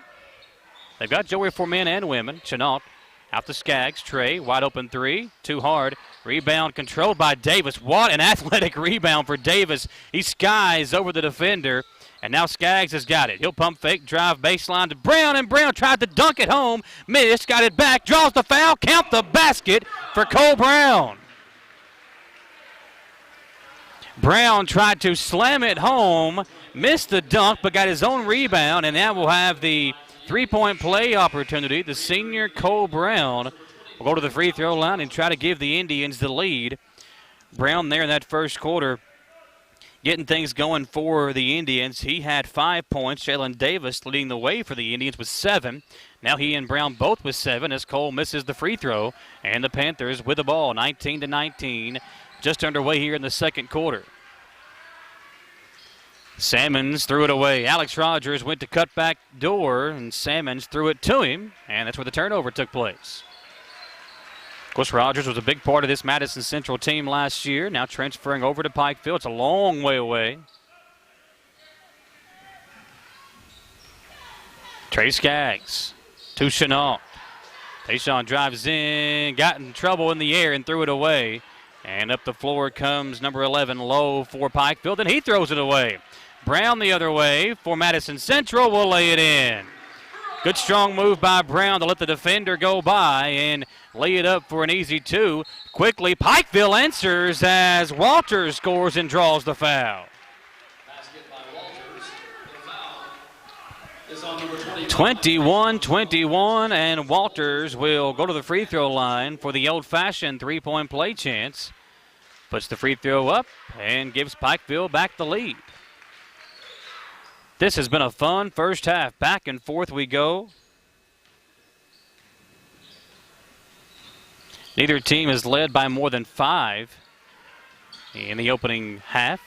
They've got jewelry for men and women. Chenault out to Skaggs. Trey, wide open 3. Too hard. Rebound controlled by Davis. What an athletic rebound for Davis. He skies over the defender, and now Skaggs has got it. He'll pump fake, drive baseline to Brown, and Brown tried to dunk it home. Missed, got it back, draws the foul, count the basket for Cole Brown. Brown tried to slam it home, missed the dunk, but got his own rebound, and now we'll have the three-point play opportunity. The senior Cole Brown will go to the free throw line and try to give the Indians the lead. Brown there in that first quarter getting things going for the Indians. He had 5 points. Jalen Davis leading the way for the Indians with 7. Now he and Brown both with 7 as Cole misses the free throw, and the Panthers with the ball, 19-19. Just underway here in the second quarter. Salmons threw it away. Alex Rogers went to cut back door, and Salmons threw it to him, and that's where the turnover took place. Of course, Rogers was a big part of this Madison Central team last year, now transferring over to Pikeville. It's a long way away. Trey Skaggs to Chenault. Tayshawn drives in, got in trouble in the air and threw it away. And up the floor comes number 11, Lowe for Pikeville. Then he throws it away. Brown the other way for Madison Central will lay it in. Good strong move by Brown to let the defender go by and lay it up for an easy 2. Quickly, Pikeville answers as Walters scores and draws the foul. Basket by Walters. The foul is on number 21-21, and Walters will go to the free throw line for the old-fashioned three-point play chance. Puts the free throw up and gives Pikeville back the lead. This has been a fun first half. Back and forth we go. Neither team has led by more than 5 in the opening half.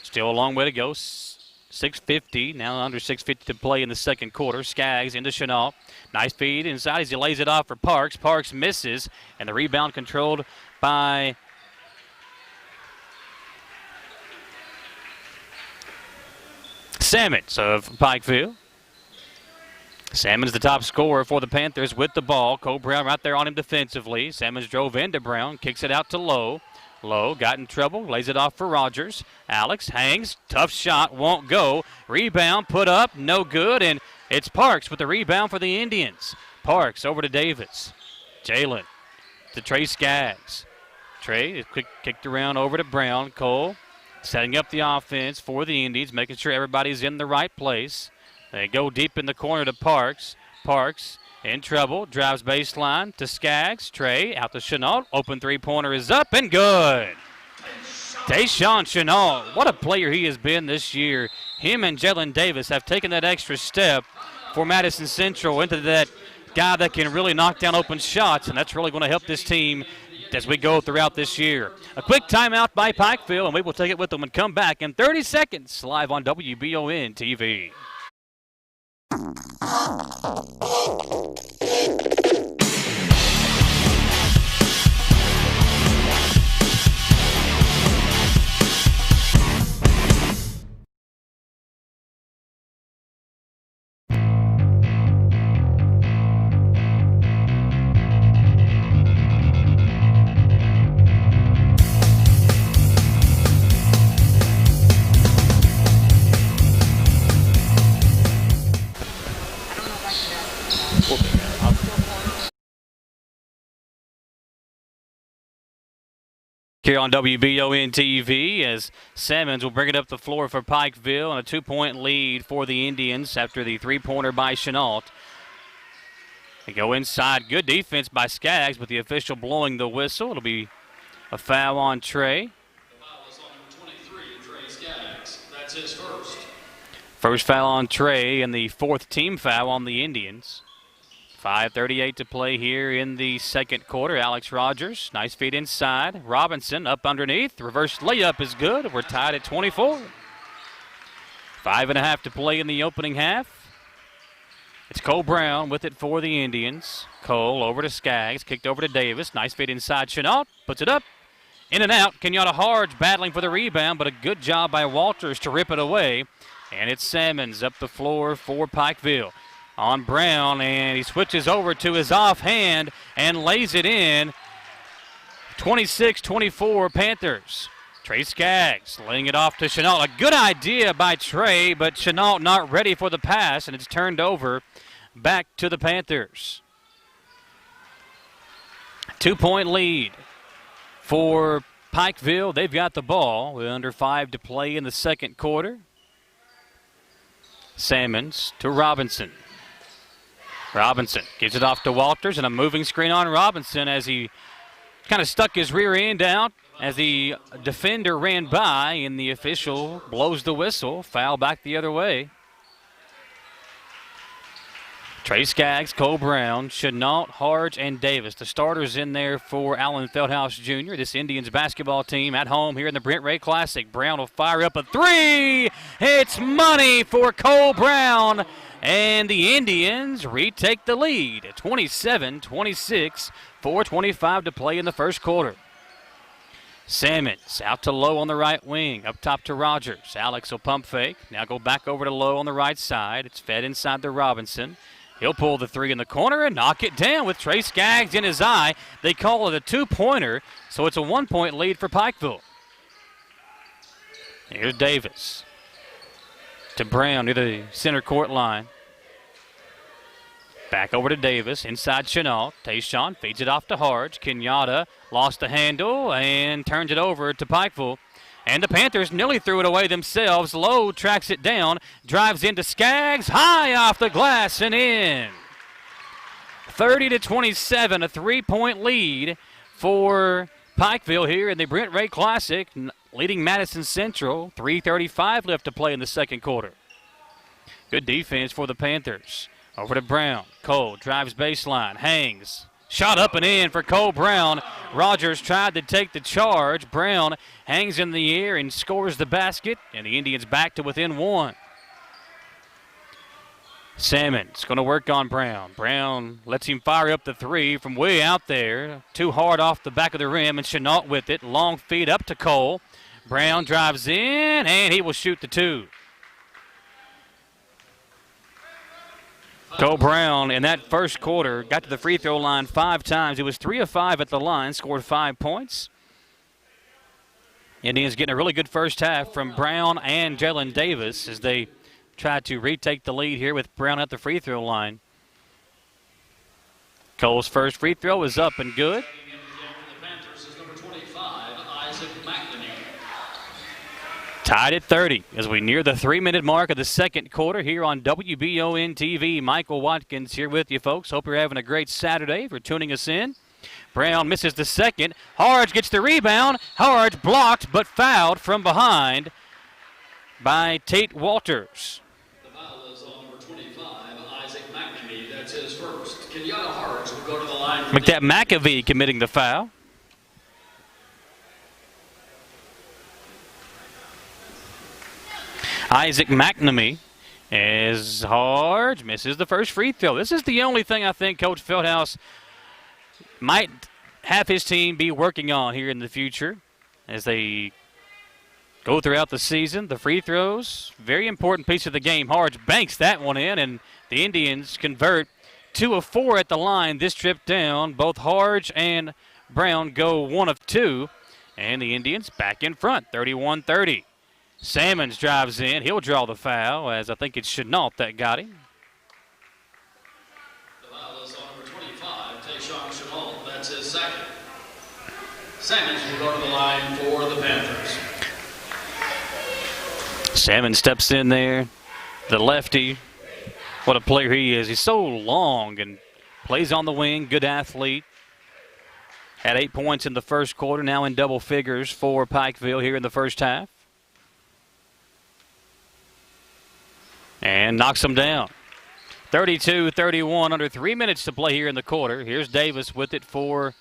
Still a long way to go. 6:50, now under 6:50 to play in the second quarter. Skaggs into Chenault. Nice feed inside as he lays it off for Parks. Parks misses, and the rebound controlled by Salmons of Pikeville. Salmons the top scorer for the Panthers with the ball. Cole Brown right there on him defensively. Salmons drove into Brown, kicks it out to Lowe. Lowe got in trouble, lays it off for Rogers. Alex hangs, tough shot, won't go. Rebound put up, no good, and it's Parks with the rebound for the Indians. Parks over to Davis. Jalen to Trey Skaggs. Trey is quick kicked around over to Brown. Cole setting up the offense for the Indians, making sure everybody's in the right place. They go deep in the corner to Parks. Parks in trouble, drives baseline to Skaggs. Trey out to Chenault. Open three-pointer is up and good. Tayshawn Chenault, what a player he has been this year. Him and Jalen Davis have taken that extra step for Madison Central into that guy that can really knock down open shots, and that's really going to help this team as we go throughout this year. A quick timeout by Pikeville, and we will take it with them and come back in 30 seconds live on Wbontv. Here on WBON-TV as Salmons will bring it up the floor for Pikeville, and a 2-point lead for the Indians after the three-pointer by Chenault. They go inside. Good defense by Skaggs, but the official blowing the whistle. It'll be a foul on Trey. The foul is on 23, Trey Skaggs. That's his first. First foul on Trey and the fourth team foul on the Indians. 5:38 to play here in the second quarter. Alex Rogers, nice feed inside. Robinson up underneath. Reverse layup is good. We're tied at 24. 5.5 to play in the opening half. It's Cole Brown with it for the Indians. Cole over to Skaggs, kicked over to Davis. Nice feed inside. Chenault puts it up. In and out. Kenyatta Harge battling for the rebound, but a good job by Walters to rip it away. And it's Salmons up the floor for Pikeville. On Brown, and he switches over to his offhand and lays it in. 26-24 Panthers. Trey Skaggs laying it off to Chenault. A good idea by Trey, but Chenault not ready for the pass, and it's turned over back to the Panthers. 2-point lead for Pikeville. They've got the ball with under 5 to play in the second quarter. Salmons to Robinson. Robinson gives it off to Walters, and a moving screen on Robinson as he kind of stuck his rear end out as the defender ran by, and the official blows the whistle. Foul back the other way. Trey Skaggs, Cole Brown, Chenault, Harge, and Davis. The starters in there for Allen Feldhouse Jr. This Indians basketball team at home here in the Brent Ray Classic. Brown will fire up a three. It's money for Cole Brown. And the Indians retake the lead at 27-26, 4:25 to play in the first quarter. Salmons out to Lowe on the right wing, up top to Rogers. Alex will pump fake. Now go back over to Lowe on the right side. It's fed inside to Robinson. He'll pull the three in the corner and knock it down with Trey Skaggs in his eye. They call it a 2-pointer, so it's a 1-point lead for Pikeville. Here's Davis. To Brown near the center court line. Back over to Davis, inside Chenault. Tayshawn feeds it off to Harge. Kenyatta lost the handle and turns it over to Pikeville. And the Panthers nearly threw it away themselves. Lowe tracks it down, drives into Skaggs, high off the glass and in. 30-27, a 3-point lead for Pikeville here in the Brent Ray Classic, leading Madison Central. 3:35 left to play in the second quarter. Good defense for the Panthers. Over to Brown. Cole drives baseline, hangs. Shot up and in for Cole Brown. Rogers tried to take the charge. Brown hangs in the air and scores the basket, and the Indians back to within one. Salmons going to work on Brown. Brown lets him fire up the three from way out there. Too hard off the back of the rim, and Chenault with it. Long feed up to Cole. Brown drives in, and he will shoot the two. Cole Brown in that first quarter got to the free throw line 5 times. He was 3 of 5 at the line, scored 5 points. Indians getting a really good first half from Brown and Jalen Davis as they try to retake the lead here with Brown at the free throw line. Cole's first free throw is up and good. Tied at 30 as we near the 3-minute mark of the second quarter here on Wbontv. Michael Watkins here with you, folks. Hope you're having a great Saturday for tuning us in. Brown misses the second. Harge gets the rebound. Harge blocked but fouled from behind by Tate Walters. The foul is on number 25, Isaac McNamee. That's his first. Kenyatta Harge will go to the line. McNamee committing the foul. Isaac McNamee as Harge misses the first free throw. This is the only thing I think Coach Feldhouse might have his team be working on here in the future as they go throughout the season. The free throws, very important piece of the game. Harge banks that one in, and the Indians convert 2 of 4 at the line this trip down. Both Harge and Brown go 1 of 2, and the Indians back in front, 31-30. Salmons drives in. He'll draw the foul, as I think it's Chenault that got him. The foul is on number 25, Tayshawn Chenault. That's his second. Salmons will go to the line for the Panthers. Salmon steps in there. The lefty, what a player he is. He's so long and plays on the wing. Good athlete. Had 8 points in the first quarter, now in double figures for Pikeville here in the first half. And knocks them down. 32-31, under 3 minutes to play here in the quarter. Here's Davis with it for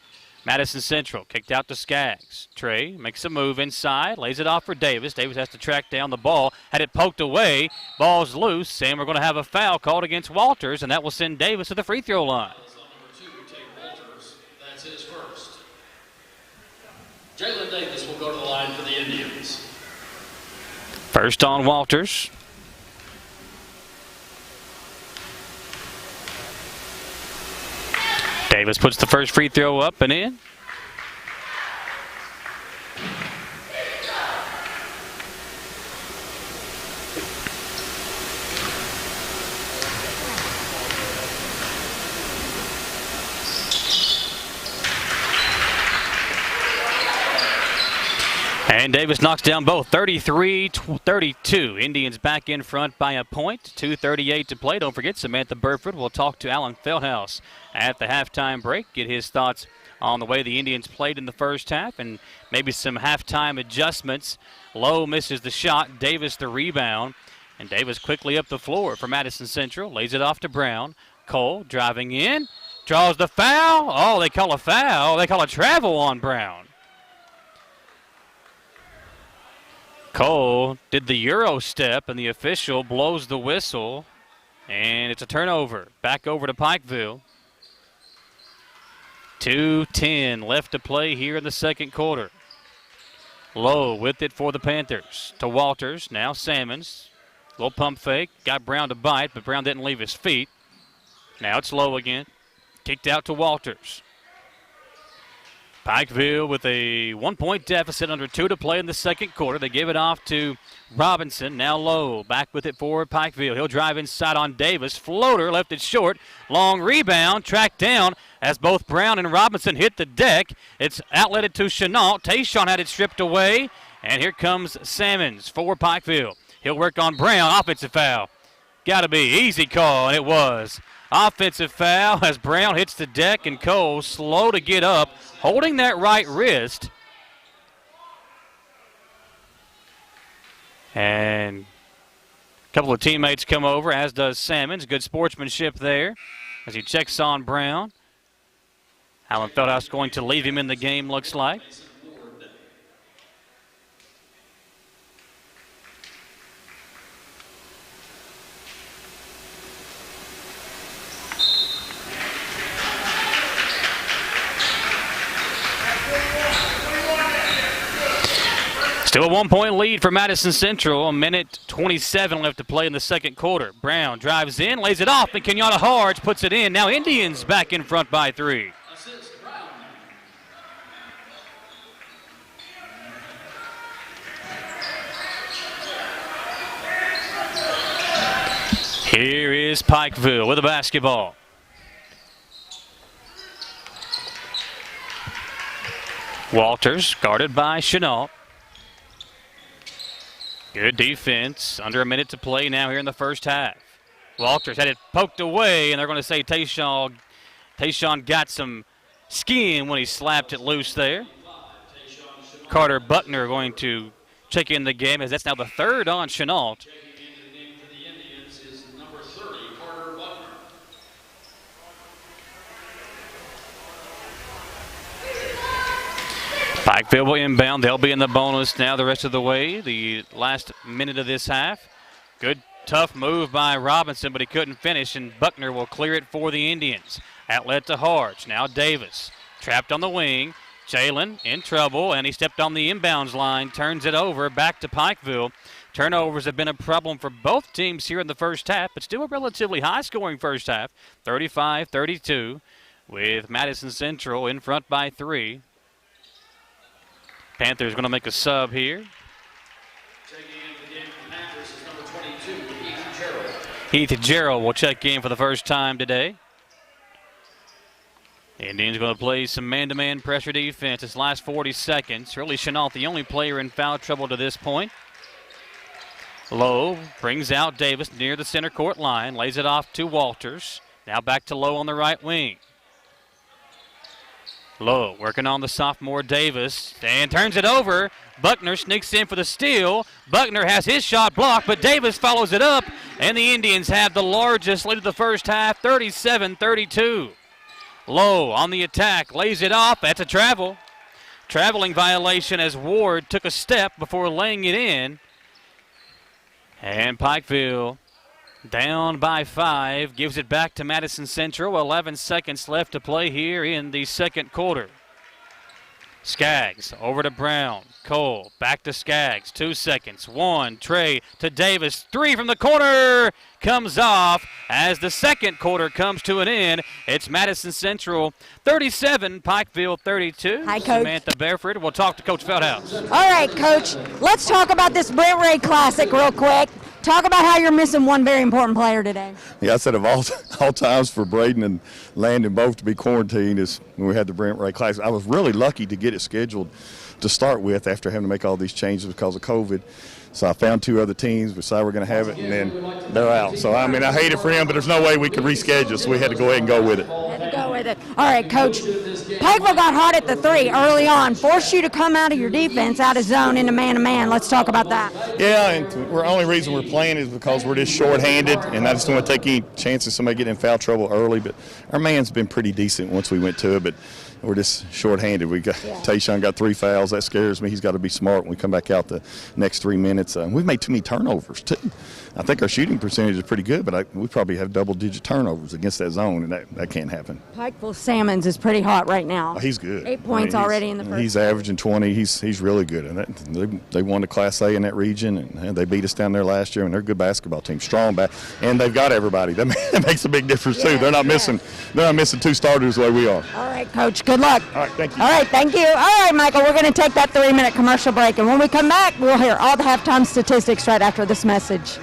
Madison Central. Kicked out to Skaggs. Trey makes a move inside, lays it off for Davis. Davis has to track down the ball. Had it poked away. Ball's loose, and we're going to have a foul called against Walters, and that will send Davis to the free throw line. That's his first. Jalen Davis will go to the line for the Indians. First on Walters. Davis puts the first free throw up and in. And Davis knocks down both, 33-32. Indians back in front by a point, 2:38 to play. Don't forget, Samantha Burford will talk to Alan Feldhouse at the halftime break, get his thoughts on the way the Indians played in the first half and maybe some halftime adjustments. Lowe misses the shot, Davis the rebound, and Davis quickly up the floor for Madison Central, lays it off to Brown. Cole driving in, draws the foul. Oh, they call a foul. They call a travel on Brown. Cole did the Euro step, and the official blows the whistle, and it's a turnover. Back over to Pikeville. 2:10 left to play here in the second quarter. Lowe with it for the Panthers. To Walters, now Salmons. Little pump fake, got Brown to bite, but Brown didn't leave his feet. Now it's Lowe again. Kicked out to Walters. Pikeville with a 1-point deficit, under 2 to play in the second quarter. They give it off to Robinson. Now Lowe back with it for Pikeville. He'll drive inside on Davis. Floater left it short. Long rebound, tracked down as both Brown and Robinson hit the deck. It's outletted to Chenault. Tayshawn had it stripped away. And here comes Salmons for Pikeville. He'll work on Brown. Offensive foul. Got to be. Easy call, and it was. Offensive foul as Brown hits the deck, and Cole slow to get up, holding that right wrist. And a couple of teammates come over, as does Salmons. Good sportsmanship there as he checks on Brown. Alan Feldhouse going to leave him in the game, looks like. Still a 1-point lead for Madison Central. 1:27 left to play in the second quarter. Brown drives in, lays it off, and Kenyatta Harge puts it in. Now Indians back in front by 3. Here is Pikeville with a basketball. Walters guarded by Chenault. Good defense. Under a minute to play now here in the first half. Walters had it poked away, and they're going to say Tayshawn got some skin when he slapped it loose there. Carter Buckner going to check in the game, as that's now the third on Chenault. Pikeville will inbound. They'll be in the bonus now the rest of the way. The last minute of this half. Good, tough move by Robinson, but he couldn't finish, and Buckner will clear it for the Indians. Outlet to Harge. Now Davis. Trapped on the wing. Jalen in trouble, and he stepped on the inbounds line. Turns it over back to Pikeville. Turnovers have been a problem for both teams here in the first half, but still a relatively high-scoring first half. 35-32 with Madison Central in front by 3. Panthers going to make a sub here. Heath Gerald will check in for the first time today. Indians going to play some man-to-man pressure defense this last 40 seconds. Really Chenault the only player in foul trouble to this point. Lowe brings out Davis near the center court line, lays it off to Walters. Now back to Lowe on the right wing. Lowe working on the sophomore Davis and turns it over. Buckner sneaks in for the steal. Buckner has his shot blocked, but Davis follows it up, and the Indians have the largest lead of the first half, 37-32. Lowe on the attack, lays it off. That's a travel. Traveling violation as Ward took a step before laying it in. And Pikeville down by 5, gives it back to Madison Central. 11 seconds left to play here in the second quarter. Skaggs over to Brown. Cole back to Skaggs. 2 seconds. 1. Trey to Davis. 3 from the corner. Comes off as the second quarter comes to an end. It's Madison Central 37, Pikeville 32. Hi, Coach. Samantha Bareford. We'll talk to Coach Feldhouse. All right, Coach. Let's talk about this Brent Ray Classic real quick. Talk about how you're missing one very important player today. Yeah, I said of all times for Braden and Landon both to be quarantined is when we had the Brent Ray Classic. I was really lucky to get it scheduled to start with after having to make all these changes because of COVID. So I found 2 other teams, we decided we're going to have it, and then they're out. So, I mean, I hate it for him, but there's no way we could reschedule, so we had to go ahead and go with it. Had to go with it. All right, Coach. Pikeville got hot at the 3 early on, forced you to come out of your defense, out of zone, into man-to-man. Let's talk about that. Yeah, and the only reason we're playing is because we're just short-handed, and I just don't want to take any chances somebody getting in foul trouble early. But our man's been pretty decent once we went to it, but we're just short-handed. Tayshawn got 3 fouls. That scares me. He's got to be smart when we come back out the next 3 minutes. We've made too many turnovers, too. I think our shooting percentage is pretty good, but we probably have double-digit turnovers against that zone, and that can't happen. Pikeville Salmons is pretty hot right now. Oh, he's good. 8 points already in the first. He's averaging 20. He's really good. And they won the Class A in that region, and they beat us down there last year, and they're a good basketball team, strong and they've got everybody. That makes a big difference, too. They're not missing 2 starters the way we are. All right, Coach. Good luck. All right, thank you. All right, thank you. All right, Michael, we're going to take that 3-minute commercial break, and when we come back, we'll hear all the halftime statistics right after this message.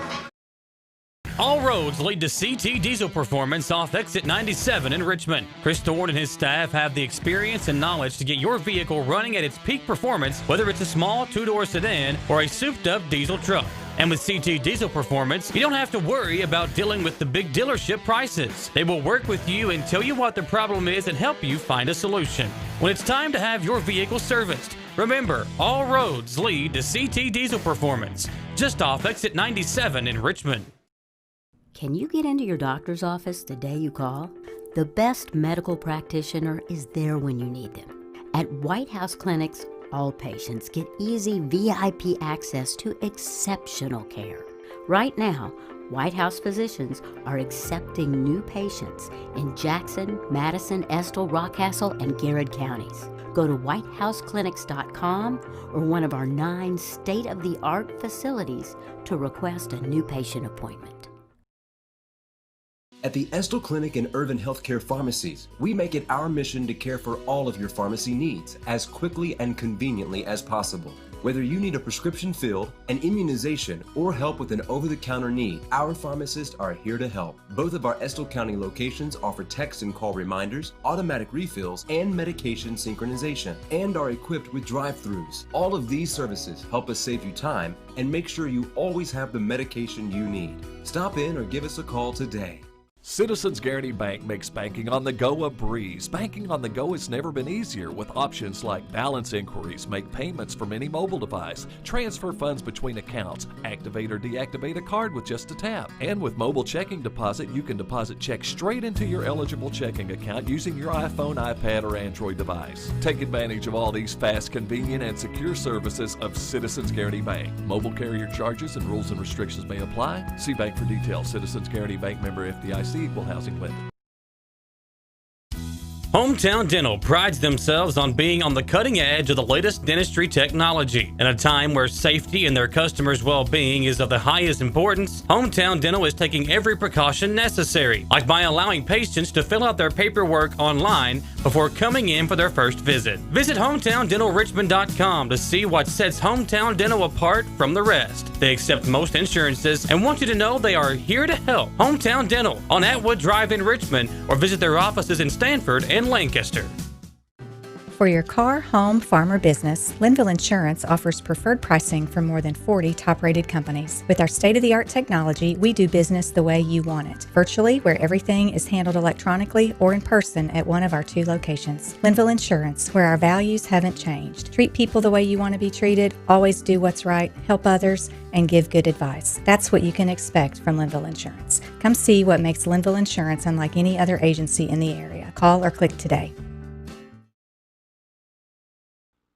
All roads lead to CT Diesel Performance off exit 97 in Richmond. Chris Thorne and his staff have the experience and knowledge to get your vehicle running at its peak performance, whether it's a small 2-door sedan or a souped-up diesel truck. And with CT Diesel Performance, you don't have to worry about dealing with the big dealership prices. They will work with you and tell you what the problem is and help you find a solution. When it's time to have your vehicle serviced, remember, all roads lead to CT Diesel Performance, just off exit 97 in Richmond. Can you get into your doctor's office the day you call? The best medical practitioner is there when you need them. At White House Clinics, all patients get easy VIP access to exceptional care. Right now, White House physicians are accepting new patients in Jackson, Madison, Estill, Rockcastle, and Garrett counties. Go to whitehouseclinics.com or one of our 9 state-of-the-art facilities to request a new patient appointment. At the Estill Clinic and Irvin Healthcare Pharmacies, we make it our mission to care for all of your pharmacy needs as quickly and conveniently as possible. Whether you need a prescription filled, an immunization, or help with an over-the-counter need, our pharmacists are here to help. Both of our Estill County locations offer text and call reminders, automatic refills, and medication synchronization, and are equipped with drive-thrus. All of these services help us save you time and make sure you always have the medication you need. Stop in or give us a call today. Citizens Guaranty Bank makes banking on the go a breeze. Banking on the go has never been easier with options like balance inquiries, make payments from any mobile device, transfer funds between accounts, activate or deactivate a card with just a tap. And with mobile checking deposit, you can deposit checks straight into your eligible checking account using your iPhone, iPad, or Android device. Take advantage of all these fast, convenient, and secure services of Citizens Guaranty Bank. Mobile carrier charges and rules and restrictions may apply. See bank for details. Citizens Guaranty Bank, member FDIC. Equal housing lender. Hometown Dental prides themselves on being on the cutting edge of the latest dentistry technology. In a time where safety and their customers' well-being is of the highest importance, Hometown Dental is taking every precaution necessary, like by allowing patients to fill out their paperwork online before coming in for their first visit. Visit HometownDentalRichmond.com to see what sets Hometown Dental apart from the rest. They accept most insurances and want you to know they are here to help. Hometown Dental on Atwood Drive in Richmond, or visit their offices in Stanford and Lancaster. For your car, home, farm, or business, Linville Insurance offers preferred pricing from more than 40 top-rated companies. With our state-of-the-art technology, we do business the way you want it, virtually, where everything is handled electronically, or in person at one of our 2 locations. Linville Insurance, where our values haven't changed. Treat people the way you want to be treated, always do what's right, help others, and give good advice. That's what you can expect from Linville Insurance. Come see what makes Linville Insurance unlike any other agency in the area. Call or click today.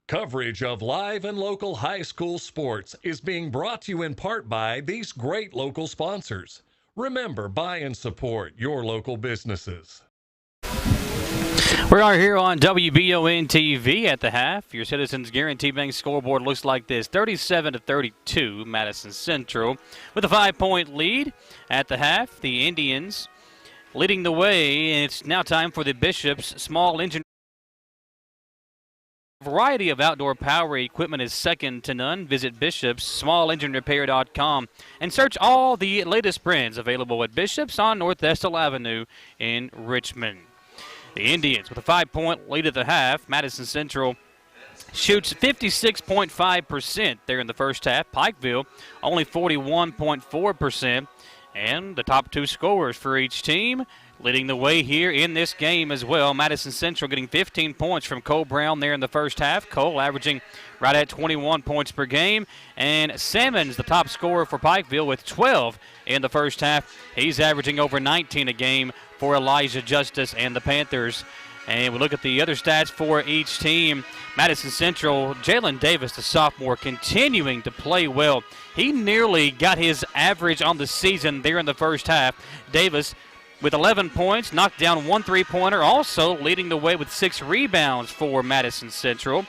Coverage of live and local high school sports is being brought to you in part by these great local sponsors. Remember, buy and support your local businesses. We are here on Wbontv at the half. Your Citizens Guaranty Bank scoreboard looks like this: 37-32, Madison Central with a 5-point lead at the half. The Indians leading the way, and it's now time for the Bishops Small Engine. A variety of outdoor power equipment is second to none. Visit BishopsSmallEngineRepair.com and search all the latest brands available at Bishops on North Estill Avenue in Richmond. The Indians with a 5-point lead at the half. Madison Central shoots 56.5% there in the first half. Pikeville only 41.4%. And the top 2 scorers for each team leading the way here in this game as well. Madison Central getting 15 points from Cole Brown there in the first half. Cole averaging right at 21 points per game. And Salmon's the top scorer for Pikeville with 12 in the first half. He's averaging over 19 a game for Elijah Justice and the Panthers. And we look at the other stats for each team. Madison Central, Jalen Davis, the sophomore, continuing to play well. He nearly got his average on the season there in the first half. Davis with 11 points, knocked down 1 3-pointer, also leading the way with 6 rebounds for Madison Central.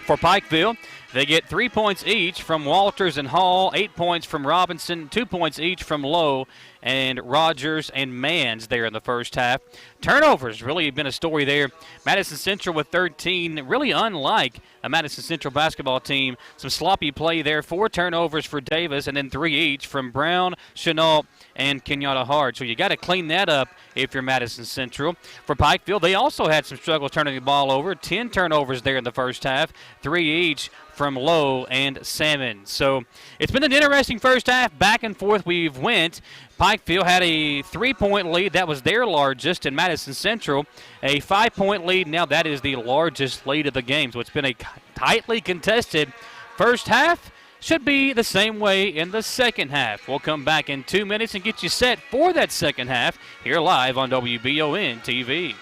For Pikeville, they get 3 points each from Walters and Hall, 8 points from Robinson, 2 points each from Lowe and Rogers and Manns there in the first half. Turnovers really been a story there. Madison Central with 13, really unlike a Madison Central basketball team. Some sloppy play there, 4 turnovers for Davis and then 3 each from Brown, Chenault, and Kenyatta Hard. So you got to clean that up if you're Madison Central. For Pikeville, they also had some struggles turning the ball over. 10 turnovers there in the first half, 3 each from Lowe and Salmon. So it's been an interesting first half. Back and forth we've went. Pikeville had a 3-point lead. That was their largest. In Madison Central, a 5-point lead. Now that is the largest lead of the game. So it's been a tightly contested first half. Should be the same way in the second half. We'll come back in 2 minutes and get you set for that second half here live on WBON-TV.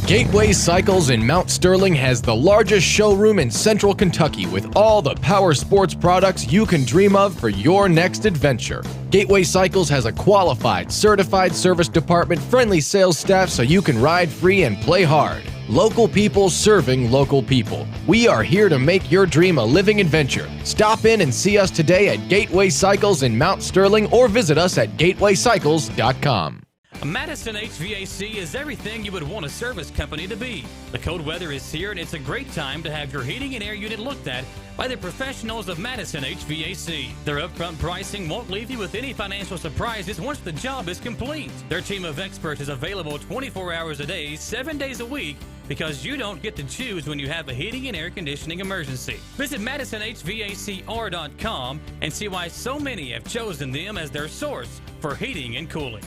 Gateway Cycles in Mount Sterling has the largest showroom in Central Kentucky with all the power sports products you can dream of for your next adventure. Gateway Cycles has a qualified, certified service department, friendly sales staff so you can ride free and play hard. Local people serving local people. We are here to make your dream a living adventure. Stop in and see us today at Gateway Cycles in Mount Sterling or visit us at gatewaycycles.com. Madison HVAC is everything you would want a service company to be. The cold weather is here, and it's a great time to have your heating and air unit looked at by the professionals of Madison HVAC. Their upfront pricing won't leave you with any financial surprises once the job is complete. Their team of experts is available 24 hours a day, 7 days a week, because you don't get to choose when you have a heating and air conditioning emergency. Visit MadisonHVACR.com and see why so many have chosen them as their source for heating and cooling.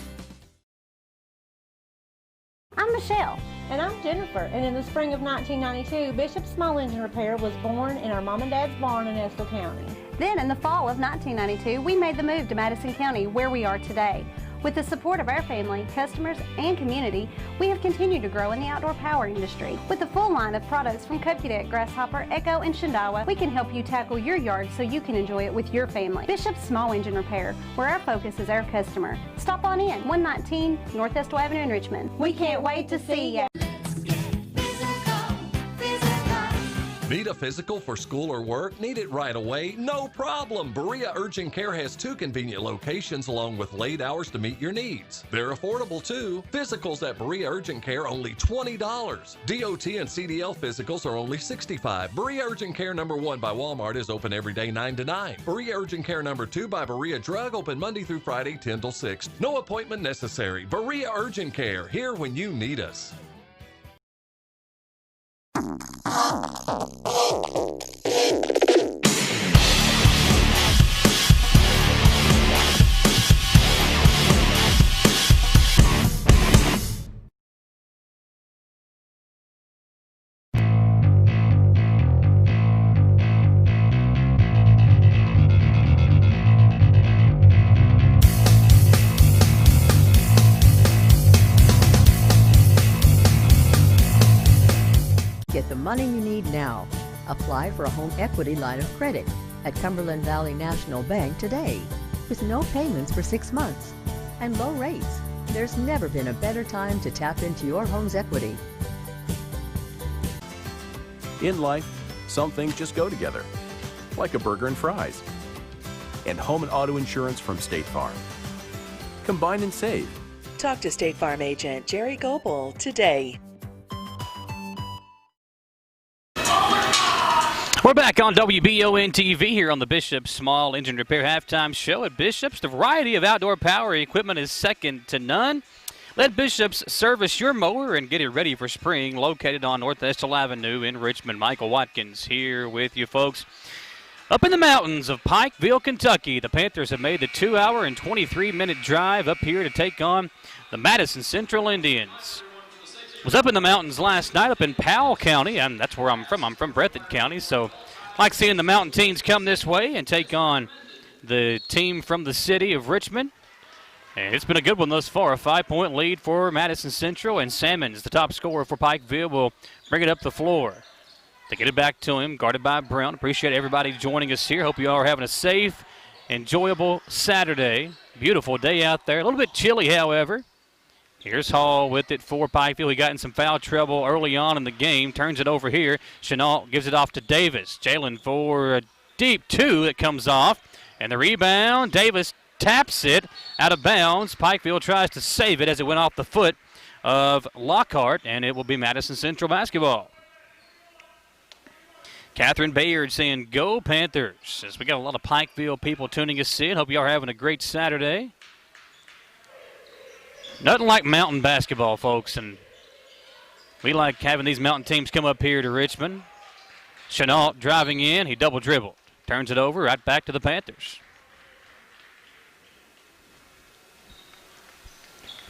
I'm Michelle. And I'm Jennifer. And in the spring of 1992, Bishop Small Engine Repair was born in our mom and dad's barn in Estill County. Then in the fall of 1992, we made the move to Madison County, where we are today. With the support of our family, customers, and community, we have continued to grow in the outdoor power industry. With a full line of products from Cupcadet, Grasshopper, Echo, and Shindawa, we can help you tackle your yard so you can enjoy it with your family. Bishop Small Engine Repair, where our focus is our customer. Stop on in, 119 North Estill Avenue in Richmond. We can't wait to see you. Need a physical for school or work? Need it right away? No problem. Berea Urgent Care has 2 convenient locations along with late hours to meet your needs. They're affordable too. Physicals at Berea Urgent Care only $20. DOT and CDL physicals are only $65. Berea Urgent Care number 1 by Walmart is open every day 9 to 9. Berea Urgent Care number 2 by Berea Drug open Monday through Friday 10 till 6. No appointment necessary. Berea Urgent Care, here when you need us. Get the money you need now. Apply for a home equity line of credit at Cumberland Valley National Bank today. With no payments for 6 months and low rates, there's never been a better time to tap into your home's equity. In life, some things just go together, like a burger and fries. And home and auto insurance from State Farm. Combine and save. Talk to State Farm agent Jerry Goebel today. We're back on Wbontv here on the Bishop Small Engine Repair Halftime Show at Bishop's. The variety of outdoor power equipment is second to none. Let Bishop's service your mower and get it ready for spring, located on North Estill Avenue in Richmond. Michael Watkins here with you, folks. Up in the mountains of Pikeville, Kentucky, the Panthers have made the 2-hour and 23-minute drive up here to take on the Madison Central Indians. Was up in the mountains last night up in Powell County, and that's where I'm from. I'm from Breathitt County, so I like seeing the mountain teams come this way and take on the team from the city of Richmond. And it's been a good one thus far, a 5-point lead for Madison Central, and Salmons, the top scorer for Pikeville, will bring it up the floor. They get it back to him, guarded by Brent. Appreciate everybody joining us here. Hope you all are having a safe, enjoyable Saturday. Beautiful day out there. A little bit chilly, however. Here's Hall with it for Pikeville. He got in some foul trouble early on in the game. Turns it over here. Chenault gives it off to Davis. Jalen for a deep 2 that comes off. And the rebound, Davis taps it out of bounds. Pikeville tries to save it as it went off the foot of Lockhart, and it will be Madison Central basketball. Catherine Bayard saying, go Panthers. As we got a lot of Pikeville people tuning us in. Hope you are having a great Saturday. Nothing like mountain basketball, folks, and we like having these mountain teams come up here to Richmond. Chenault driving in. He double dribbled. Turns it over right back to the Panthers.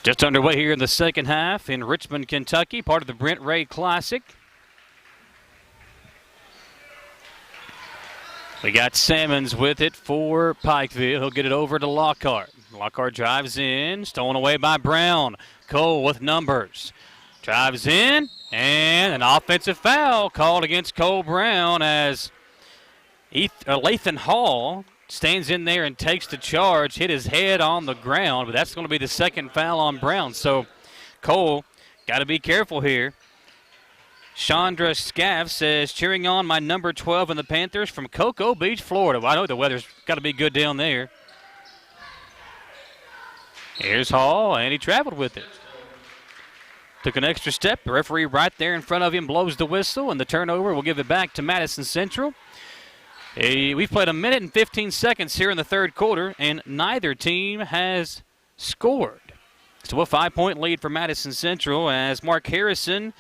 Just underway here in the second half in Richmond, Kentucky, part of the Brent Ray Classic. We got Salmons with it for Pikeville. He'll get it over to Lockhart. Lockhart drives in, stolen away by Brown. Cole with numbers. Drives in, and an offensive foul called against Cole Brown as Lathan Hall stands in there and takes the charge, hit his head on the ground, but that's going to be the second foul on Brown. So Cole got to be careful here. Chandra Scaff says, cheering on my number 12 in the Panthers from Cocoa Beach, Florida. Well, I know the weather's got to be good down there. Here's Hall, and he traveled with it. Took an extra step. The referee right there in front of him blows the whistle, and the turnover will give it back to Madison Central. We've played a minute and 15 seconds here in the third quarter, and neither team has scored. So a 5-point lead for Madison Central as Mark Harrison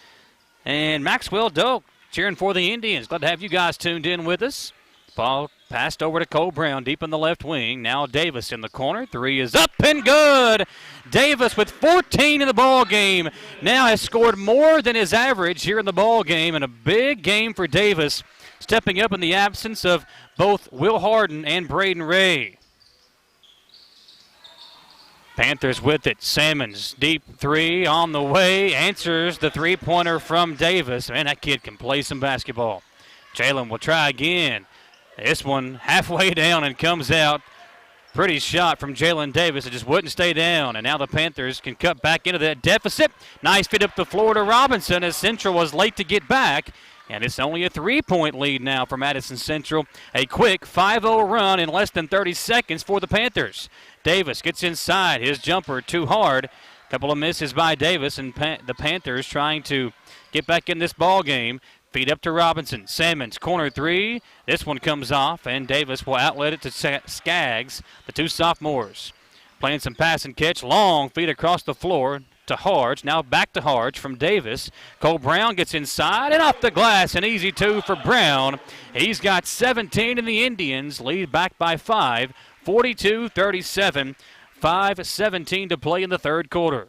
and Maxwell Doak cheering for the Indians. Glad to have you guys tuned in with us. Ball passed over to Cole Brown deep in the left wing. Now Davis in the corner. 3 is up and good. Davis with 14 in the ball game now has scored more than his average here in the ball game, and a big game for Davis, stepping up in the absence of both Will Harden and Braden Ray. Panthers with it. Salmons, deep 3 on the way. Answers the three-pointer from Davis. Man, that kid can play some basketball. Jalen will try again. This one halfway down and comes out. Pretty shot from Jalen Davis. It just wouldn't stay down. And now the Panthers can cut back into that deficit. Nice fit up the floor to Robinson as Central was late to get back. And it's only a 3-point lead now for Madison Central. A quick 5-0 run in less than 30 seconds for the Panthers. Davis gets inside. His jumper too hard. Couple of misses by Davis, and the Panthers trying to get back in this ball game. Feed up to Robinson. Salmons, corner 3. This one comes off, and Davis will outlet it to Skaggs, the two sophomores. Playing some pass and catch. Long feed across the floor to Harge. Now back to Harge from Davis. Cole Brown gets inside and off the glass. An easy 2 for Brown. He's got 17, and the Indians lead back by 5. 42-37. 5:17 to play in the third quarter.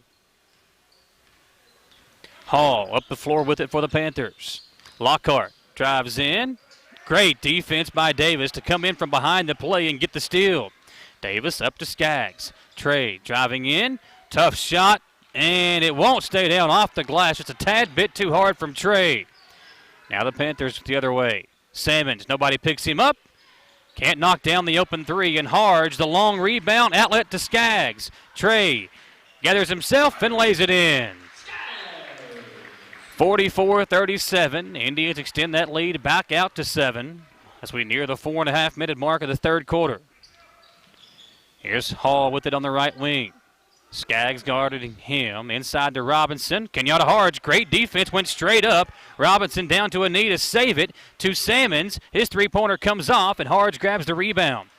Hall up the floor with it for the Panthers. Lockhart drives in. Great defense by Davis to come in from behind the play and get the steal. Davis up to Skaggs. Trey driving in. Tough shot, and it won't stay down off the glass. Just a tad bit too hard from Trey. Now the Panthers the other way. Salmons, nobody picks him up. Can't knock down the open 3, and Harge, the long rebound, outlet to Skaggs. Trey gathers himself and lays it in. 44-37. Indians extend that lead back out to 7 as we near the 4.5-minute mark of the third quarter. Here's Hall with it on the right wing. Skaggs guarding him. Inside to Robinson. Kenyatta Harge, great defense, went straight up. Robinson down to a knee to save it. To Salmons. His three-pointer comes off, and Harge grabs the rebound.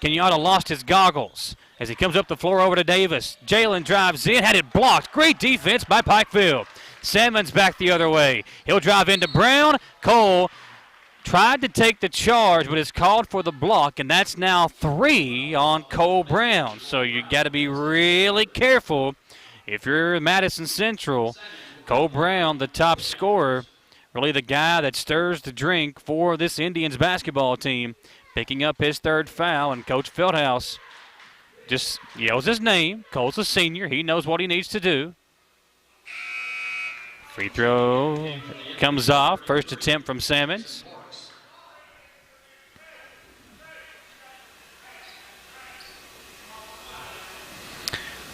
Kenyatta lost his goggles as he comes up the floor over to Davis. Jalen drives in, had it blocked. Great defense by Pikeville. Salmons back the other way. He'll drive into Brown. Cole tried to take the charge, but is called for the block, and that's now 3 on Cole Brown. So you got to be really careful if you're Madison Central. Cole Brown, the top scorer, really the guy that stirs the drink for this Indians basketball team, picking up his third foul, and Coach Feldhouse just yells his name. Cole's a senior. He knows what he needs to do. Free throw comes off. First attempt from Salmons.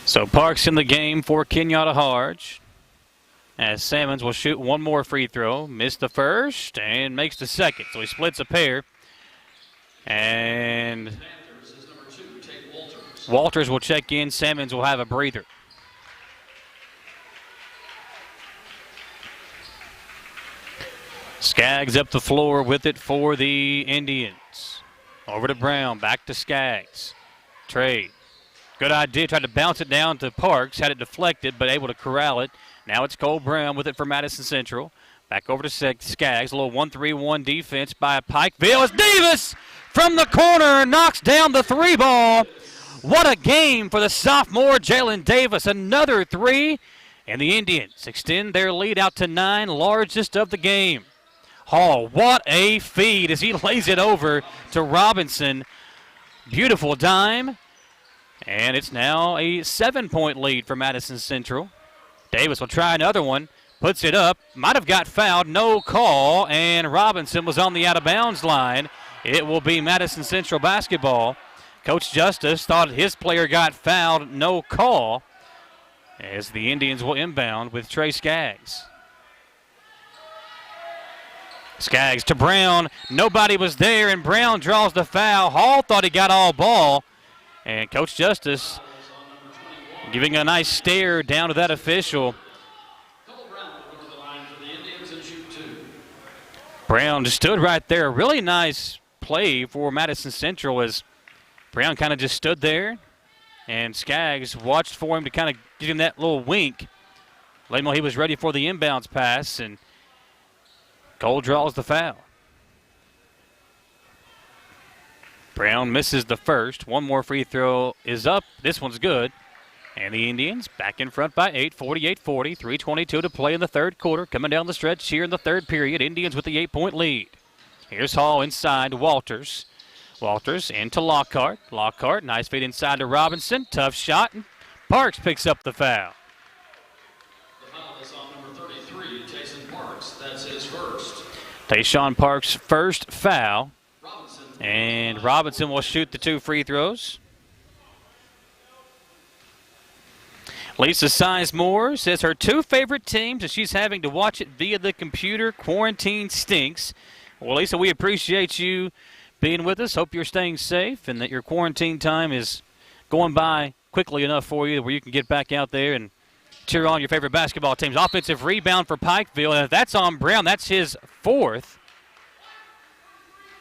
So Parks in the game for Kenyatta Harge, as Salmons will shoot one more free throw. Missed the first and makes the second. So he splits a pair. And Walters will check in. Salmons will have a breather. Skaggs up the floor with it for the Indians. Over to Brown, back to Skaggs. Trey, good idea, tried to bounce it down to Parks, had it deflected, but able to corral it. Now it's Cole Brown with it for Madison Central. Back over to Skaggs, a little 1-3-1 defense by Pikeville as Davis from the corner knocks down the 3-ball. What a game for the sophomore Jalen Davis, another 3, and the Indians extend their lead out to 9, largest of the game. Hall, what a feed as he lays it over to Robinson. Beautiful dime. And it's now a 7-point lead for Madison Central. Davis will try another one. Puts it up. Might have got fouled. No call. And Robinson was on the out-of-bounds line. It will be Madison Central basketball. Coach Justice thought his player got fouled. No call. As the Indians will inbound with Trey Skaggs. Skaggs to Brown. Nobody was there, and Brown draws the foul. Hall thought he got all ball, and Coach Justice Giving a nice stare down to that official. Brown just stood right there. Really nice play for Madison Central as Brown kind of just stood there, and Skaggs watched for him to kind of give him that little wink. Let him know he was ready for the inbounds pass, and Cole draws the foul. Brown misses the first. One more free throw is up. This one's good. And the Indians back in front by 8, 48-40, 3:22 to play in the third quarter. Coming down the stretch here in the third period. Indians with the 8-point lead. Here's Hall inside Walters. Walters into Lockhart. Lockhart, nice feed inside to Robinson. Tough shot, and Parks picks up the foul. The foul is on number 33, Jason Parks. That's his first. Tayshawn Parks' first foul. And Robinson will shoot the 2 free throws. Lisa Sizemore says her 2 favorite teams, and she's having to watch it via the computer. Quarantine stinks. Well, Lisa, we appreciate you being with us. Hope you're staying safe and that your quarantine time is going by quickly enough for you where you can get back out there and cheer on your favorite basketball teams. Offensive rebound for Pikeville, and if that's on Brown, that's his 4th.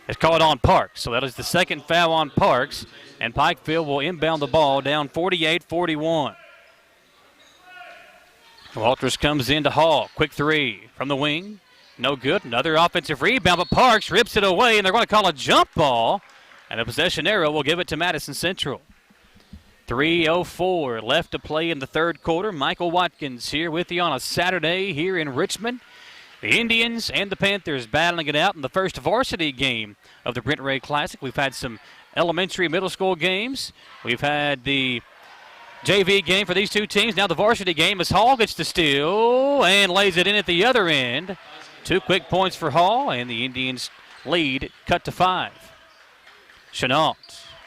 It's called on Parks, so that is the second foul on Parks, and Pikeville will inbound the ball down 48-41. Walters comes into Hall. Quick 3 from the wing. No good. Another offensive rebound, but Parks rips it away, and they're going to call a jump ball, and the possession arrow will give it to Madison Central. 3:04 left to play in the third quarter. Michael Watkins here with you on a Saturday here in Richmond. The Indians and the Panthers battling it out in the first varsity game of the Brent Ray Classic. We've had some elementary, middle school games. We've had the JV game for these two teams. Now the varsity game as Hall gets the steal and lays it in at the other end. 2 quick points for Hall, and the Indians lead cut to 5. Chenault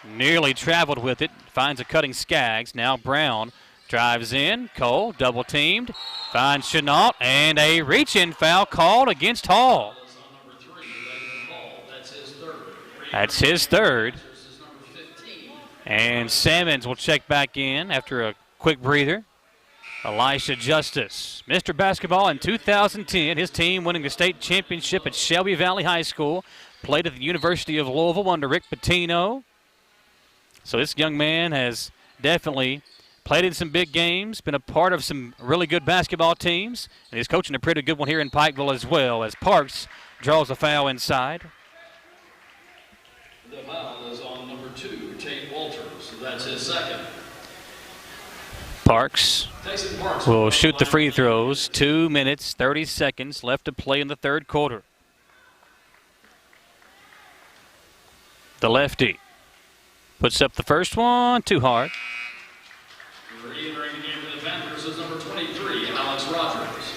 nearly traveled with it, finds a cutting Skaggs. Now Brown drives in. Cole double teamed, finds Chenault, and a reach-in foul called against Hall. That's his third. And Sammons will check back in after a quick breather. Elisha Justice, Mr. Basketball in 2010, his team winning the state championship at Shelby Valley High School, played at the University of Louisville under Rick Pitino. So this young man has definitely played in some big games, been a part of some really good basketball teams, and he's coaching a pretty good one here in Pikeville as well, as Parks draws a foul inside. The foul is on number 2, Tate Walters. That's his second. Parks will shoot the free throws. 2 minutes, 30 seconds left to play in the third quarter. The lefty puts up the first one, too hard. Re-entering the game for the Panthers is number 23, Alex Rogers.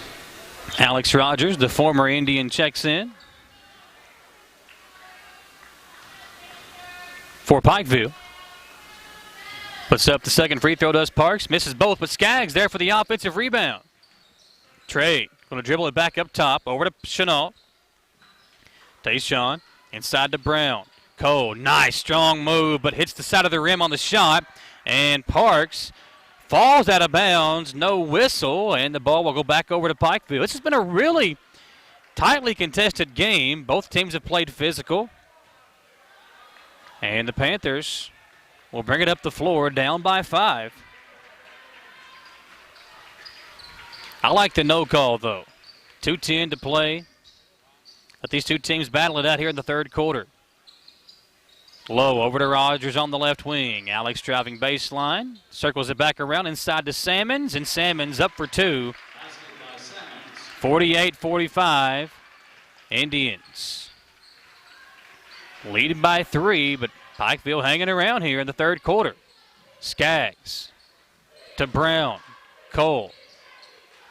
Alex Rogers, the former Indian, checks in for Pikeville. Puts up the second free throw, does Parks. Misses both, but Skaggs there for the offensive rebound. Trey going to dribble it back up top, over to Chenault. Tayshawn inside to Brown. Cole, nice strong move, but hits the side of the rim on the shot. And Parks falls out of bounds, no whistle, and the ball will go back over to Pikeville. This has been a really tightly contested game. Both teams have played physical. And the Panthers will bring it up the floor, down by 5. I like the no call, though. 2:10 to play. Let these two teams battle it out here in the third quarter. Low over to Rogers on the left wing. Alex driving baseline. Circles it back around inside to Sammons, and Sammons up for 2. 48-45. Indians leading by 3, but Pikeville hanging around here in the third quarter. Skaggs to Brown. Cole.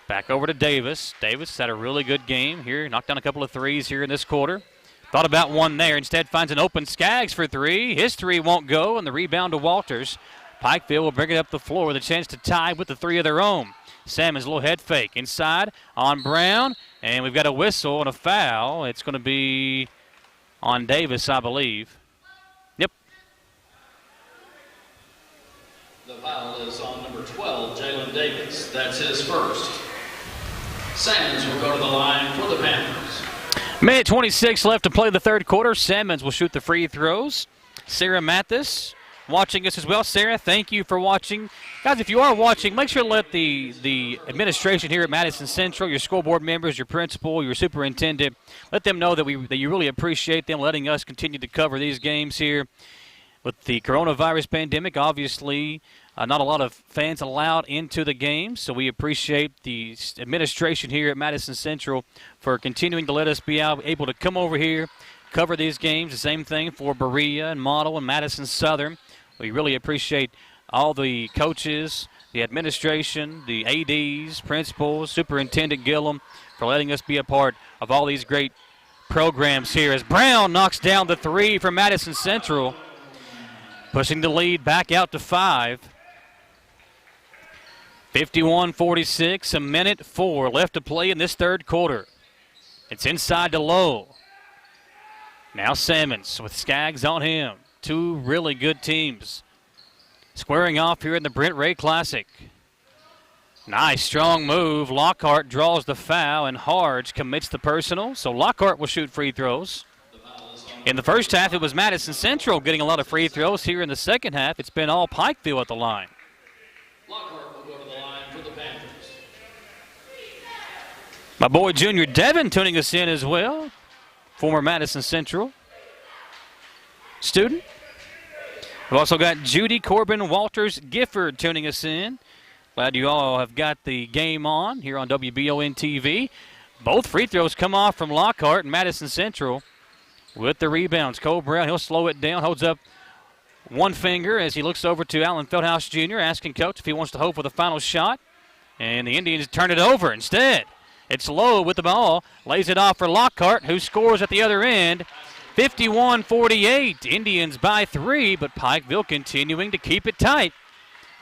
Back over to Davis. Davis had a really good game here. Knocked down a couple of threes here in this quarter. Thought about one there. Instead finds an open Skaggs for 3. His 3 won't go, and the rebound to Walters. Pikeville will bring it up the floor with a chance to tie with the 3 of their own. Salmon's little head fake. Inside on Brown, and we've got a whistle and a foul. It's going to be on Davis, I believe. Yep. The foul is on number 12, Jalen Davis. That's his first. Salmons will go to the line for the Panthers. Minute 26 left to play the third quarter. Salmons will shoot the free throws. Sarah Mathis watching us as well. Sarah, thank you for watching. Guys, if you are watching, make sure to let the administration here at Madison Central, your school board members, your principal, your superintendent, let them know that you really appreciate them letting us continue to cover these games here. With the coronavirus pandemic, obviously, not a lot of fans allowed into the games, so we appreciate the administration here at Madison Central for continuing to let us be able to come over here, cover these games. The same thing for Berea and Model and Madison Southern. We really appreciate all the coaches, the administration, the ADs, principals, Superintendent Gillum for letting us be a part of all these great programs here. As Brown knocks down the three for Madison Central, pushing the lead back out to 5. 51-46, a minute 4 left to play in this third quarter. It's inside to Lowe. Now Salmons with Skaggs on him. Two really good teams squaring off here in the Brent Ray Classic. Nice, strong move. Lockhart draws the foul, and Harge commits the personal. So Lockhart will shoot free throws. In the first half, it was Madison Central getting a lot of free throws. Here in the second half, it's been all Pikeville at the line. Lockhart will go to the line for the Panthers. My boy Junior Devin tuning us in as well. Former Madison Central student. We've also got Judy Corbin Walters Gifford tuning us in. Glad you all have got the game on here on Wbontv. Both free throws come off from Lockhart and Madison Central. With the rebounds, Cole Brown, he'll slow it down, holds up one finger as he looks over to Alan Feldhouse Jr., asking coach if he wants to hope for the final shot. And the Indians turn it over instead. It's Lowe with the ball, lays it off for Lockhart, who scores at the other end. 51-48, Indians by 3, but Pikeville continuing to keep it tight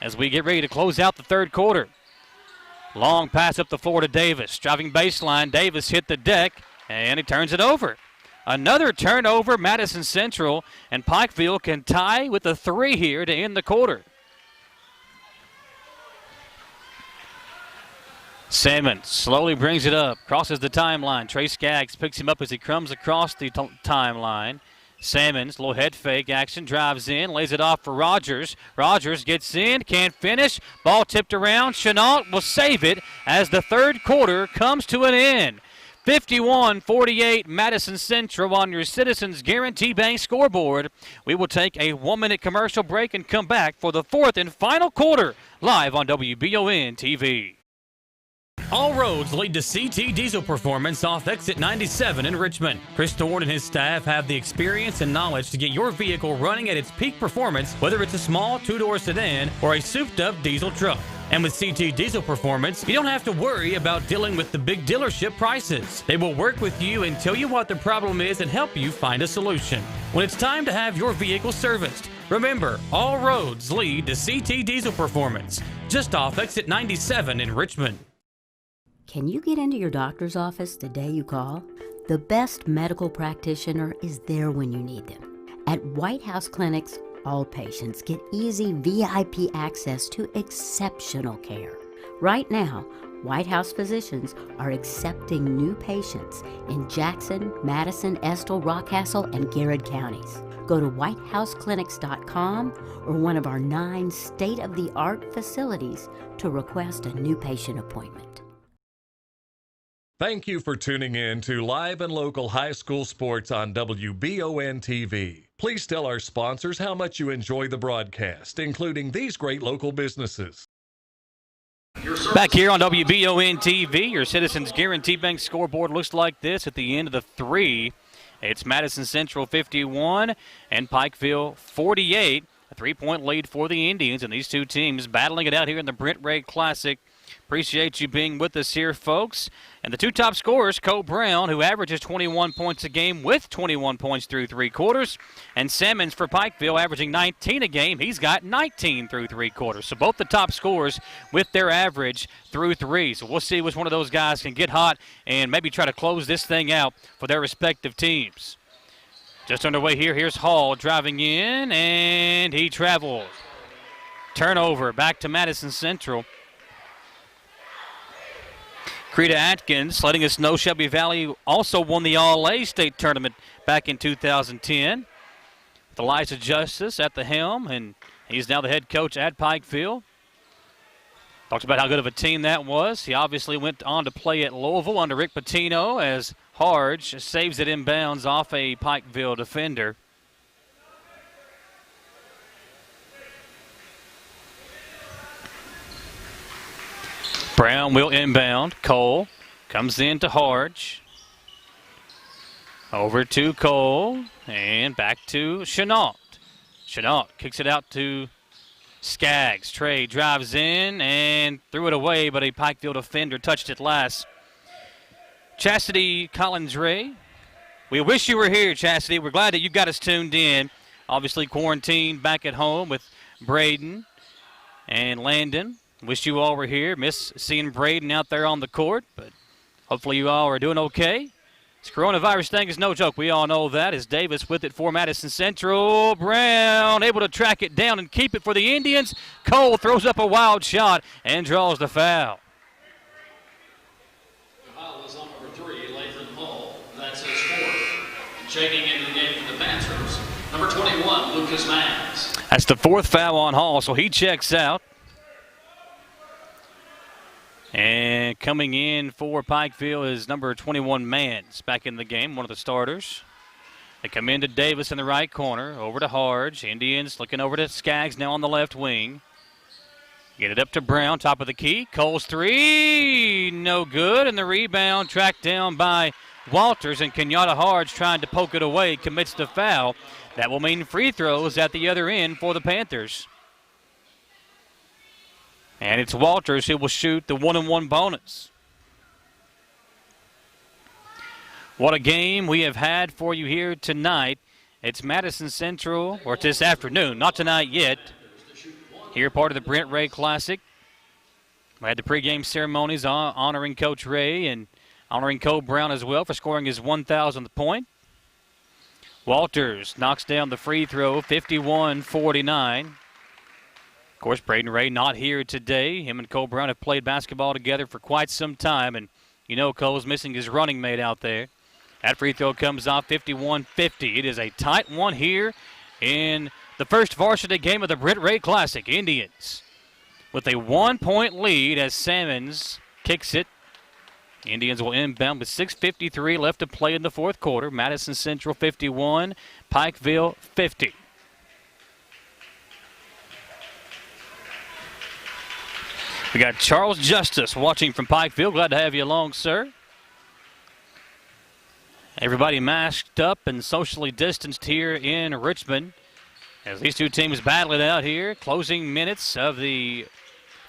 as we get ready to close out the third quarter. Long pass up the floor to Davis, driving baseline. Davis hit the deck, and he turns it over. Another turnover, Madison Central, and Pikeville can tie with a 3 here to end the quarter. Salmons slowly brings it up, crosses the timeline. Trey Skaggs picks him up as he comes across the timeline. Salmons, little head fake action, drives in, lays it off for Rogers. Rogers gets in, can't finish. Ball tipped around. Chenault will save it as the third quarter comes to an end. 51-48 Madison Central on your Citizens Guarantee Bank scoreboard. We will take a 1-minute commercial break and come back for the fourth and final quarter live on WBON-TV. All roads lead to CT Diesel Performance off exit 97 in Richmond. Chris Thorne and his staff have the experience and knowledge to get your vehicle running at its peak performance, whether it's a small 2-door sedan or a souped-up diesel truck. And with CT Diesel Performance, you don't have to worry about dealing with the big dealership prices. They will work with you and tell you what the problem is and help you find a solution. When it's time to have your vehicle serviced, remember, all roads lead to CT Diesel Performance, just off exit 97 in Richmond. Can you get into your doctor's office the day you call? The best medical practitioner is there when you need them. At White House Clinics, all patients get easy VIP access to exceptional care. Right now, White House physicians are accepting new patients in Jackson, Madison, Estill, Rockcastle, and Garrett counties. Go to whitehouseclinics.com or one of our 9 state-of-the-art facilities to request a new patient appointment. Thank you for tuning in to Live and Local High School Sports on WBON-TV. Please tell our sponsors how much you enjoy the broadcast, including these great local businesses. Back here on WBON-TV, your Citizens Guarantee Bank scoreboard looks like this at the end of the 3. It's Madison Central 51 and Pikeville 48. A 3-point lead for the Indians, and these two teams battling it out here in the Brent Ray Classic. Appreciate you being with us here, folks. And the two top scorers, Cole Brown, who averages 21 points a game with 21 points through 3 quarters, and Salmons for Pikeville averaging 19 a game. He's got 19 through 3 quarters. So both the top scorers with their average through 3. So we'll see which one of those guys can get hot and maybe try to close this thing out for their respective teams. Just underway here. Here's Hall driving in, and he traveled. Turnover back to Madison Central. Creta Atkins letting us know Shelby Valley also won the All-A state tournament back in 2010. With Elijah Justice at the helm, and he's now the head coach at Pikeville. Talks about how good of a team that was. He obviously went on to play at Louisville under Rick Pitino as Harge saves it inbounds off a Pikeville defender. Brown will inbound. Cole comes in to Harge. Over to Cole and back to Chenault. Chenault kicks it out to Skaggs. Trey drives in and threw it away, but a Pikeville defender touched it last. Chastity Collins-Ray. We wish you were here, Chastity. We're glad that you got us tuned in. Obviously quarantined back at home with Braden and Landon. Wish you all were here. Miss seeing Braden out there on the court, but hopefully you all are doing okay. This coronavirus thing is no joke. We all know that. As Davis with it for Madison Central. Brown able to track it down and keep it for the Indians. Cole throws up a wild shot and draws the foul. The foul is on number 3, Lathan Hall. That's his fourth. Checking into the game for the Panthers, number 21, Lucas Mans. That's the fourth foul on Hall, so he checks out. And coming in for Pikeville is number 21, Mans, back in the game, one of the starters. They come into Davis in the right corner, over to Harge. Indians looking over to Skaggs now on the left wing. Get it up to Brown, top of the key. Cole's three, no good. And the rebound tracked down by Walters, and Kenyatta Harge trying to poke it away, commits the foul. That will mean free throws at the other end for the Panthers. And it's Walters who will shoot the 1-and-1 bonus. What a game we have had for you here tonight. It's Madison Central, or this afternoon, not tonight yet. Here, part of the Brent Ray Classic. We had the pregame ceremonies honoring Coach Ray and honoring Cole Brown as well for scoring his 1,000th point. Walters knocks down the free throw, 51-49. Of course, Braden Ray not here today. Him and Cole Brown have played basketball together for quite some time, and you know Cole's missing his running mate out there. That free throw comes off 51-50. It is a tight one here in the first varsity game of the Brent Ray Classic. Indians with a 1-point lead as Salmons kicks it. Indians will inbound with 6:53 left to play in the fourth quarter. Madison Central 51, Pikeville 50. We got Charles Justice watching from Pikeville. Glad to have you along, sir. Everybody masked up and socially distanced here in Richmond as these two teams battle it out here. Closing minutes of the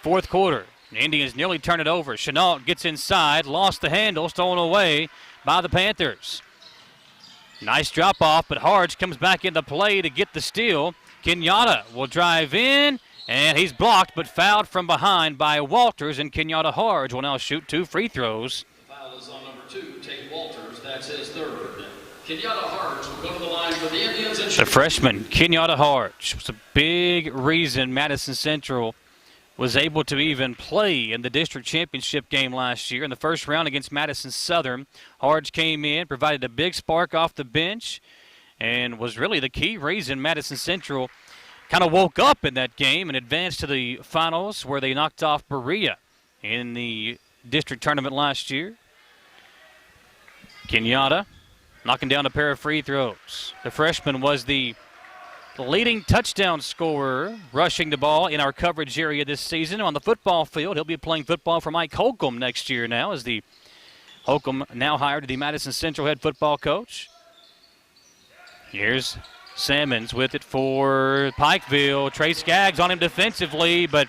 fourth quarter. The Indians nearly turn it over. Chenault gets inside, lost the handle, stolen away by the Panthers. Nice drop off, but Harge comes back into play to get the steal. Kenyatta will drive in. And he's blocked but fouled from behind by Walters, and Kenyatta Harge will now shoot 2 free throws. The foul is on number 2, Tate Walters. That's his third. Kenyatta Harge will go to the line for the Indians. And the freshman, Kenyatta Harge, was a big reason Madison Central was able to even play in the district championship game last year. In the first round against Madison Southern, Harge came in, provided a big spark off the bench, and was really the key reason Madison Central kind of woke up in that game and advanced to the finals where they knocked off Berea in the district tournament last year. Kenyatta knocking down a pair of free throws. The freshman was the leading touchdown scorer rushing the ball in our coverage area this season. On the football field, he'll be playing football for Mike Holcomb next year now as the Holcomb now hired the Madison Central head football coach. Here's Salmons with it for Pikeville. Trey Skaggs on him defensively, but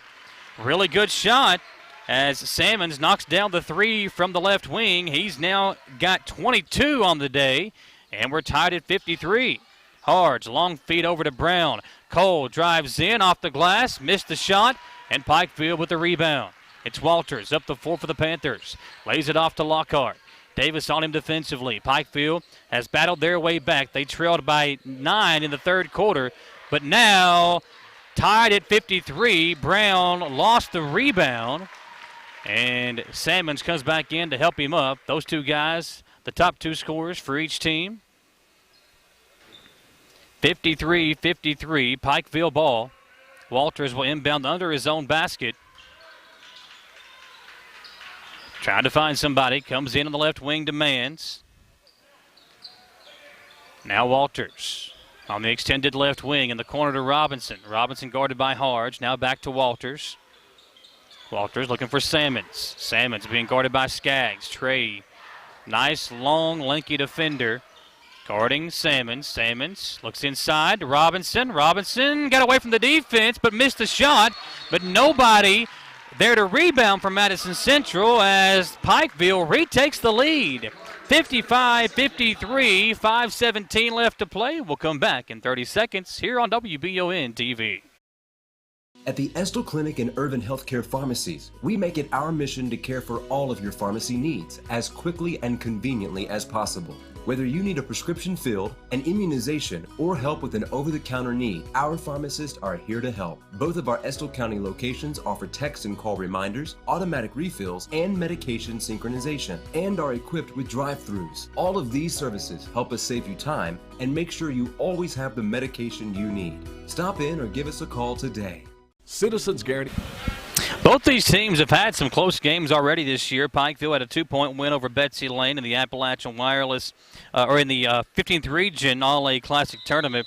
really good shot as Salmons knocks down the 3 from the left wing. He's now got 22 on the day, and we're tied at 53. Harge, long feed over to Brown. Cole drives in off the glass, missed the shot, and Pikeville with the rebound. It's Walters up the 4 for the Panthers. Lays it off to Lockhart. Davis on him defensively. Pikeville has battled their way back. They trailed by 9 in the third quarter, but now tied at 53. Brown lost the rebound, and Salmons comes back in to help him up. Those two guys, the top two scorers for each team. 53-53, Pikeville ball. Walters will inbound under his own basket. Trying to find somebody, comes in on the left wing, demands. Now Walters on the extended left wing in the corner to Robinson. Robinson guarded by Harge, now back to Walters. Walters looking for Salmons. Salmons being guarded by Skaggs. Trey, nice, long, lanky defender. Guarding Salmons. Salmons looks inside to Robinson. Robinson got away from the defense but missed the shot. But nobody there to rebound for Madison Central as Pikeville retakes the lead. 55-53, 5:17 left to play. We'll come back in 30 seconds here on Wbontv. At the Estill Clinic and Urban Healthcare Pharmacies, we make it our mission to care for all of your pharmacy needs as quickly and conveniently as possible. Whether you need a prescription filled, an immunization, or help with an over-the-counter need, our pharmacists are here to help. Both of our Estill County locations offer text and call reminders, automatic refills, and medication synchronization, and are equipped with drive-thrus. All of these services help us save you time and make sure you always have the medication you need. Stop in or give us a call today. Citizens Guarantee. Both these teams have had some close games already this year. Pikeville had a 2-point win over Betsy Lane in the Appalachian Wireless, in the 15th Region All-A Classic Tournament.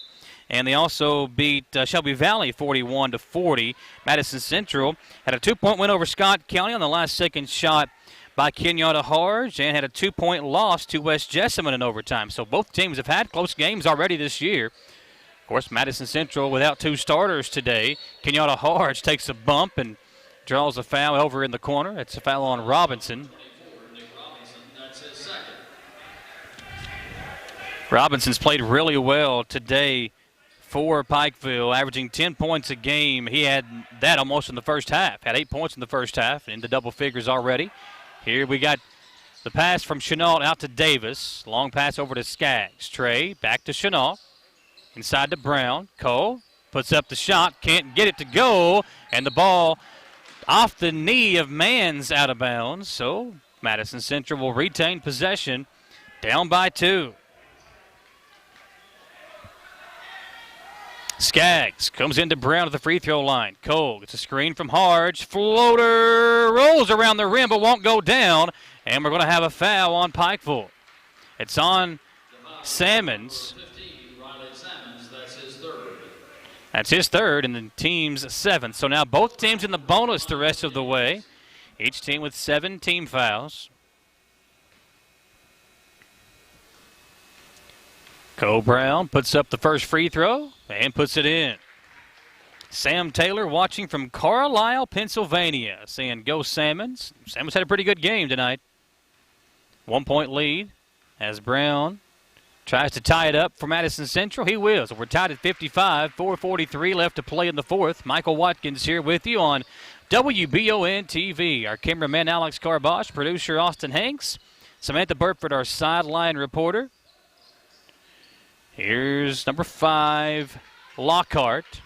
And they also beat Shelby Valley 41-40. Madison Central had a 2-point win over Scott County on the last second shot by Kenyatta Harge and had a 2-point loss to West Jessamine in overtime. So both teams have had close games already this year. Of course, Madison Central without two starters today. Kenyatta Harge takes a bump and draws a foul over in the corner. It's a foul on Robinson. Robinson's played really well today for Pikeville, averaging 10 points a game. He had that almost in the first half. Had 8 points in the first half, into double figures already. Here we got the pass from Chenault out to Davis. Long pass over to Skaggs. Trey back to Chenault. Inside to Brown. Cole puts up the shot, can't get it to go, and the ball off the knee of Mans out of bounds. So Madison Central will retain possession, down by 2. Skaggs comes into Brown at the free throw line. Cole gets a screen from Harge. Floater rolls around the rim but won't go down. And we're going to have a foul on Pikeville. It's on Salmons. That's his third and the team's 7th. So now both teams in the bonus the rest of the way. Each team with 7 team fouls. Cole Brown puts up the first free throw and puts it in. Sam Taylor watching from Carlisle, Pennsylvania, saying go Salmons. Salmons had a pretty good game tonight. 1-point lead as Brown tries to tie it up for Madison Central. He will. So we're tied at 55. 4:43 left to play in the fourth. Michael Watkins here with you on WBON-TV. Our cameraman Alex Carbosh, producer Austin Hanks, Samantha Burford, our sideline reporter. Here's number 5, Lockhart.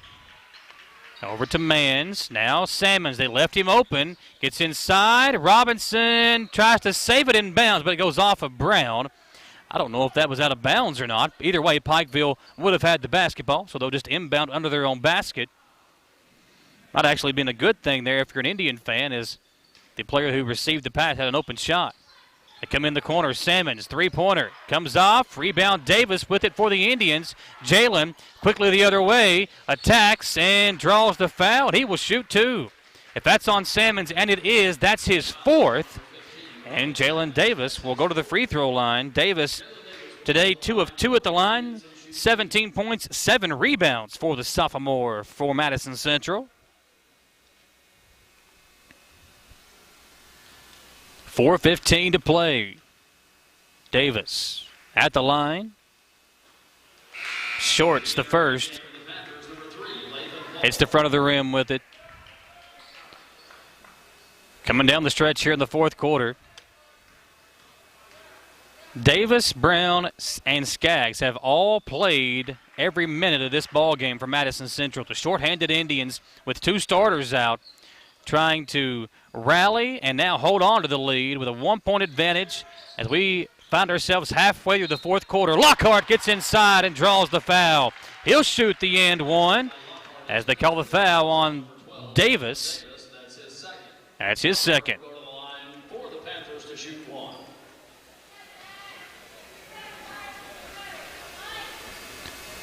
Over to Mans. Now Salmons. They left him open. Gets inside. Robinson tries to save it in bounds, but it goes off of Brown. I don't know if that was out of bounds or not. Either way, Pikeville would have had the basketball, so they'll just inbound under their own basket. Might actually been a good thing there if you're an Indian fan, as the player who received the pass had an open shot. They come in the corner. Salmons, three-pointer. Comes off. Rebound Davis with it for the Indians. Jalen quickly the other way. Attacks and draws the foul. He will shoot 2. If that's on Salmons, and it is, that's his 4th. And Jalen Davis will go to the free throw line. Davis today 2 of 2 at the line. 17 points, 7 rebounds for the sophomore for Madison Central. 4:15 to play. Davis at the line. Shorts the first. Hits the front of the rim with it. Coming down the stretch here in the fourth quarter. Davis, Brown, and Skaggs have all played every minute of this ball game for Madison Central. The shorthanded Indians with 2 starters out trying to rally and now hold on to the lead with a 1-point advantage as we find ourselves halfway through the 4th quarter. Lockhart gets inside and draws the foul. He'll shoot the end one as they call the foul on Davis. That's his second.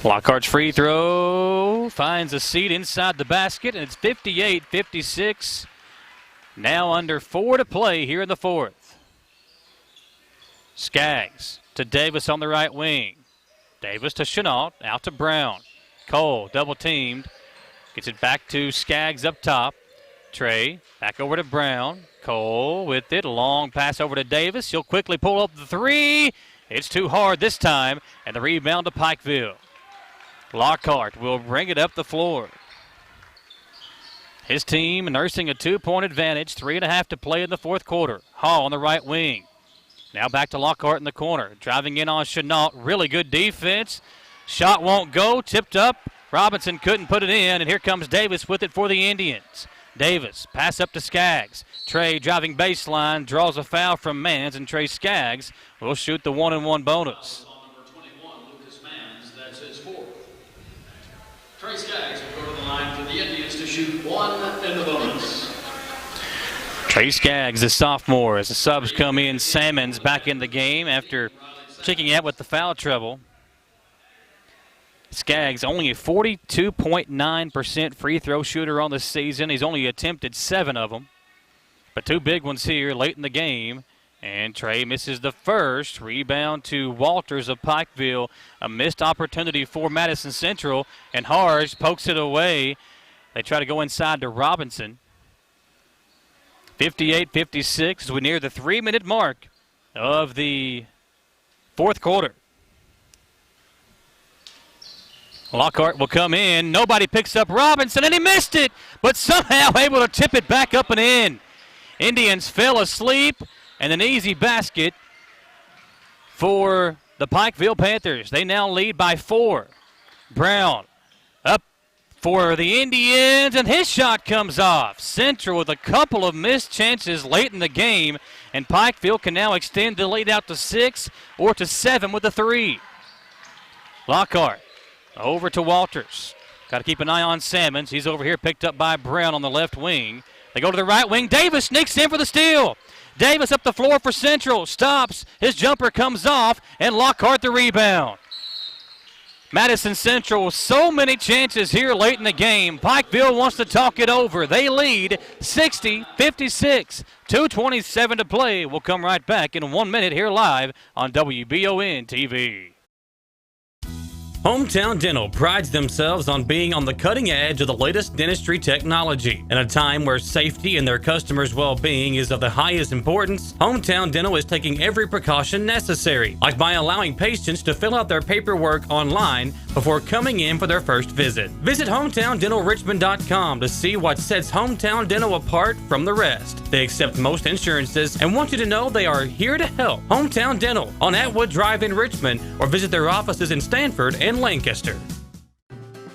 Lockhart's free throw finds a seat inside the basket, and it's 58-56. Now under 4 to play here in the 4th. Skaggs to Davis on the right wing. Davis to Chenault, out to Brown. Cole double teamed. Gets it back to Skaggs up top. Trey back over to Brown. Cole with it. Long pass over to Davis. He'll quickly pull up the 3. It's too hard this time, and the rebound to Pikeville. Lockhart will bring it up the floor. His team nursing a 2-point advantage, 3.5 to play in the 4th quarter. Hall on the right wing. Now back to Lockhart in the corner. Driving in on Chenault. Really good defense. Shot won't go. Tipped up. Robinson couldn't put it in, and here comes Davis with it for the Indians. Davis, pass up to Skaggs. Trey driving baseline, draws a foul from Mans, and Trey Skaggs will shoot the 1-and-1 bonus. Trey Skaggs will go to the line for the Indians to shoot 1 in the bonus. Trey Skaggs, the sophomore, as the subs come in. Salmons back in the game after checking out with the foul trouble. Skaggs only a 42.9% free throw shooter on the season. He's only attempted 7 of them, but 2 big ones here late in the game. And Trey misses the first. Rebound to Walters of Pikeville. A missed opportunity for Madison Central. And Harge pokes it away. They try to go inside to Robinson. 58-56 as we near the 3-minute mark of the 4th quarter. Lockhart will come in. Nobody picks up Robinson, and he missed it, but somehow able to tip it back up and in. Indians fell asleep. And an easy basket for the Pikeville Panthers. They now lead by 4. Brown up for the Indians, and his shot comes off. Central with a couple of missed chances late in the game, and Pikeville can now extend the lead out to 6 or to 7 with a 3. Lockhart over to Walters. Got to keep an eye on Salmons. He's over here picked up by Brown on the left wing. They go to the right wing. Davis sneaks in for the steal. Davis up the floor for Central. Stops. His jumper comes off, and Lockhart the rebound. Madison Central, so many chances here late in the game. Pikeville wants to talk it over. They lead 60-56. 2:27 to play. We'll come right back in 1 minute here live on Wbontv. Hometown Dental prides themselves on being on the cutting edge of the latest dentistry technology. In a time where safety and their customers' well-being is of the highest importance, Hometown Dental is taking every precaution necessary, like by allowing patients to fill out their paperwork online before coming in for their first visit. Visit HometownDentalRichmond.com to see what sets Hometown Dental apart from the rest. They accept most insurances and want you to know they are here to help. Hometown Dental on Atwood Drive in Richmond, or visit their offices in Stanford and Lancaster.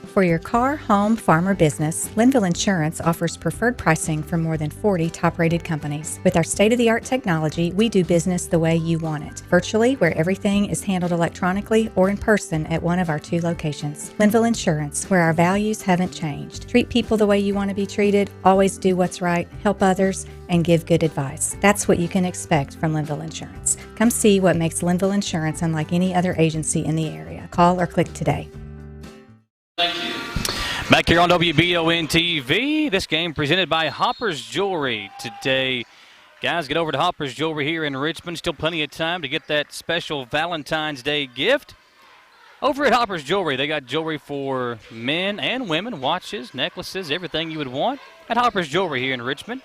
For your car, home, farm, or business, Linville Insurance offers preferred pricing from more than 40 top-rated companies. With our state-of-the-art technology, we do business the way you want it. Virtually, where everything is handled electronically, or in person at one of our 2 locations. Linville Insurance, where our values haven't changed. Treat people the way you want to be treated, always do what's right, help others, and give good advice. That's what you can expect from Linville Insurance. Come see what makes Linville Insurance unlike any other agency in the area. Call or click today. Thank you. Back here on WBON-TV, this game presented by Hopper's Jewelry today. Guys, get over to Hopper's Jewelry here in Richmond. Still plenty of time to get that special Valentine's Day gift. Over at Hopper's Jewelry, they got jewelry for men and women, watches, necklaces, everything you would want at Hopper's Jewelry here in Richmond,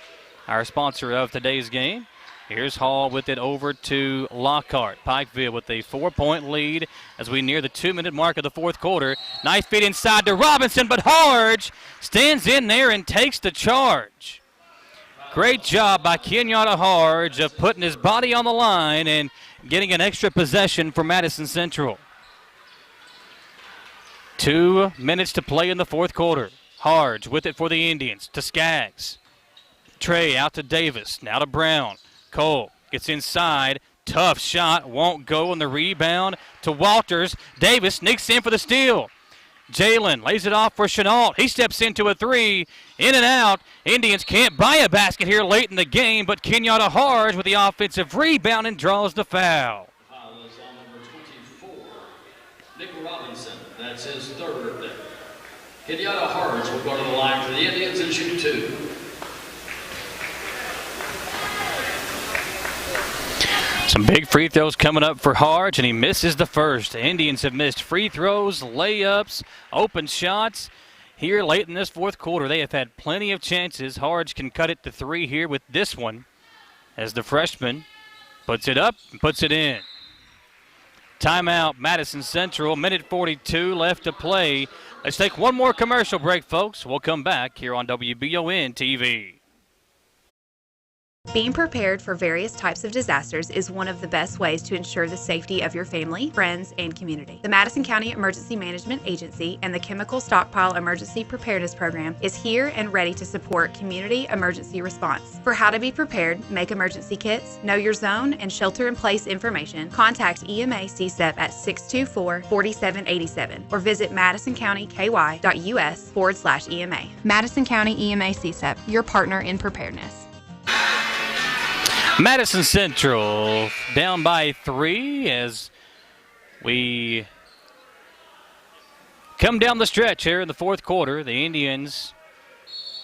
our sponsor of today's game. Here's Hall with it over to Lockhart. Pikeville with a 4-point lead as we near the 2-minute mark of the 4th quarter. Nice feed inside to Robinson, but Harge stands in there and takes the charge. Great job by Kenyatta Harge of putting his body on the line and getting an extra possession for Madison Central. 2 minutes to play in the fourth quarter. Harge with it for the Indians to Skaggs. Trey out to Davis, now to Brown. Cole gets inside, tough shot, won't go on the rebound to Walters. Davis sneaks in for the steal. Jalen lays it off for Chenault. He steps into a three, in and out. Indians can't buy a basket here late in the game, but Kenyatta Harge with the offensive rebound and draws the foul. Foul is on number 24, Nick Robinson. That's his third. Kenyatta Harge will go to the line for the Indians and shoot 2. Some big free throws coming up for Harge, and he misses the first. The Indians have missed free throws, layups, open shots. Here late in this fourth quarter, they have had plenty of chances. Harge can cut it to 3 here with this one as the freshman puts it up and puts it in. Timeout, Madison Central, minute 42 left to play. Let's take one more commercial break, folks. We'll come back here on WBON-TV. Being prepared for various types of disasters is one of the best ways to ensure the safety of your family, friends, and community. The Madison County Emergency Management Agency and the Chemical Stockpile Emergency Preparedness Program is here and ready to support community emergency response. For how to be prepared, make emergency kits, know your zone, and shelter-in-place information, contact EMA CSEP at 624-4787 or visit madisoncountyky.us/EMA. Madison County EMA CSEP, your partner in preparedness. Madison Central down by 3 as we come down the stretch here in the fourth quarter. The Indians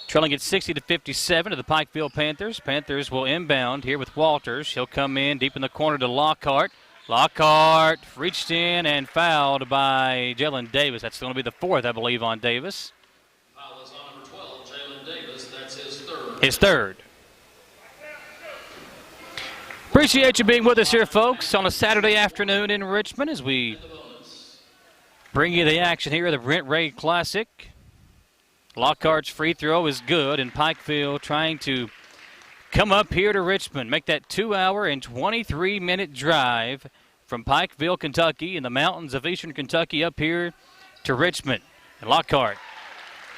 trailing at 60-57 to the Pikeville Panthers. Panthers will inbound here with Walters. He'll come in deep in the corner to Lockhart. Lockhart reached in and fouled by Jalen Davis. That's going to be the 4th, I believe, on Davis. Foul is on number 12, Jalen Davis. That's his 3rd. His 3rd. Appreciate you being with us here, folks, on a Saturday afternoon in Richmond as we bring you the action here at the Brent Ray Classic. Lockhart's free throw is good, and Pikeville trying to come up here to Richmond, make that 2-hour and 23-minute drive from Pikeville, Kentucky, in the mountains of eastern Kentucky up here to Richmond. And Lockhart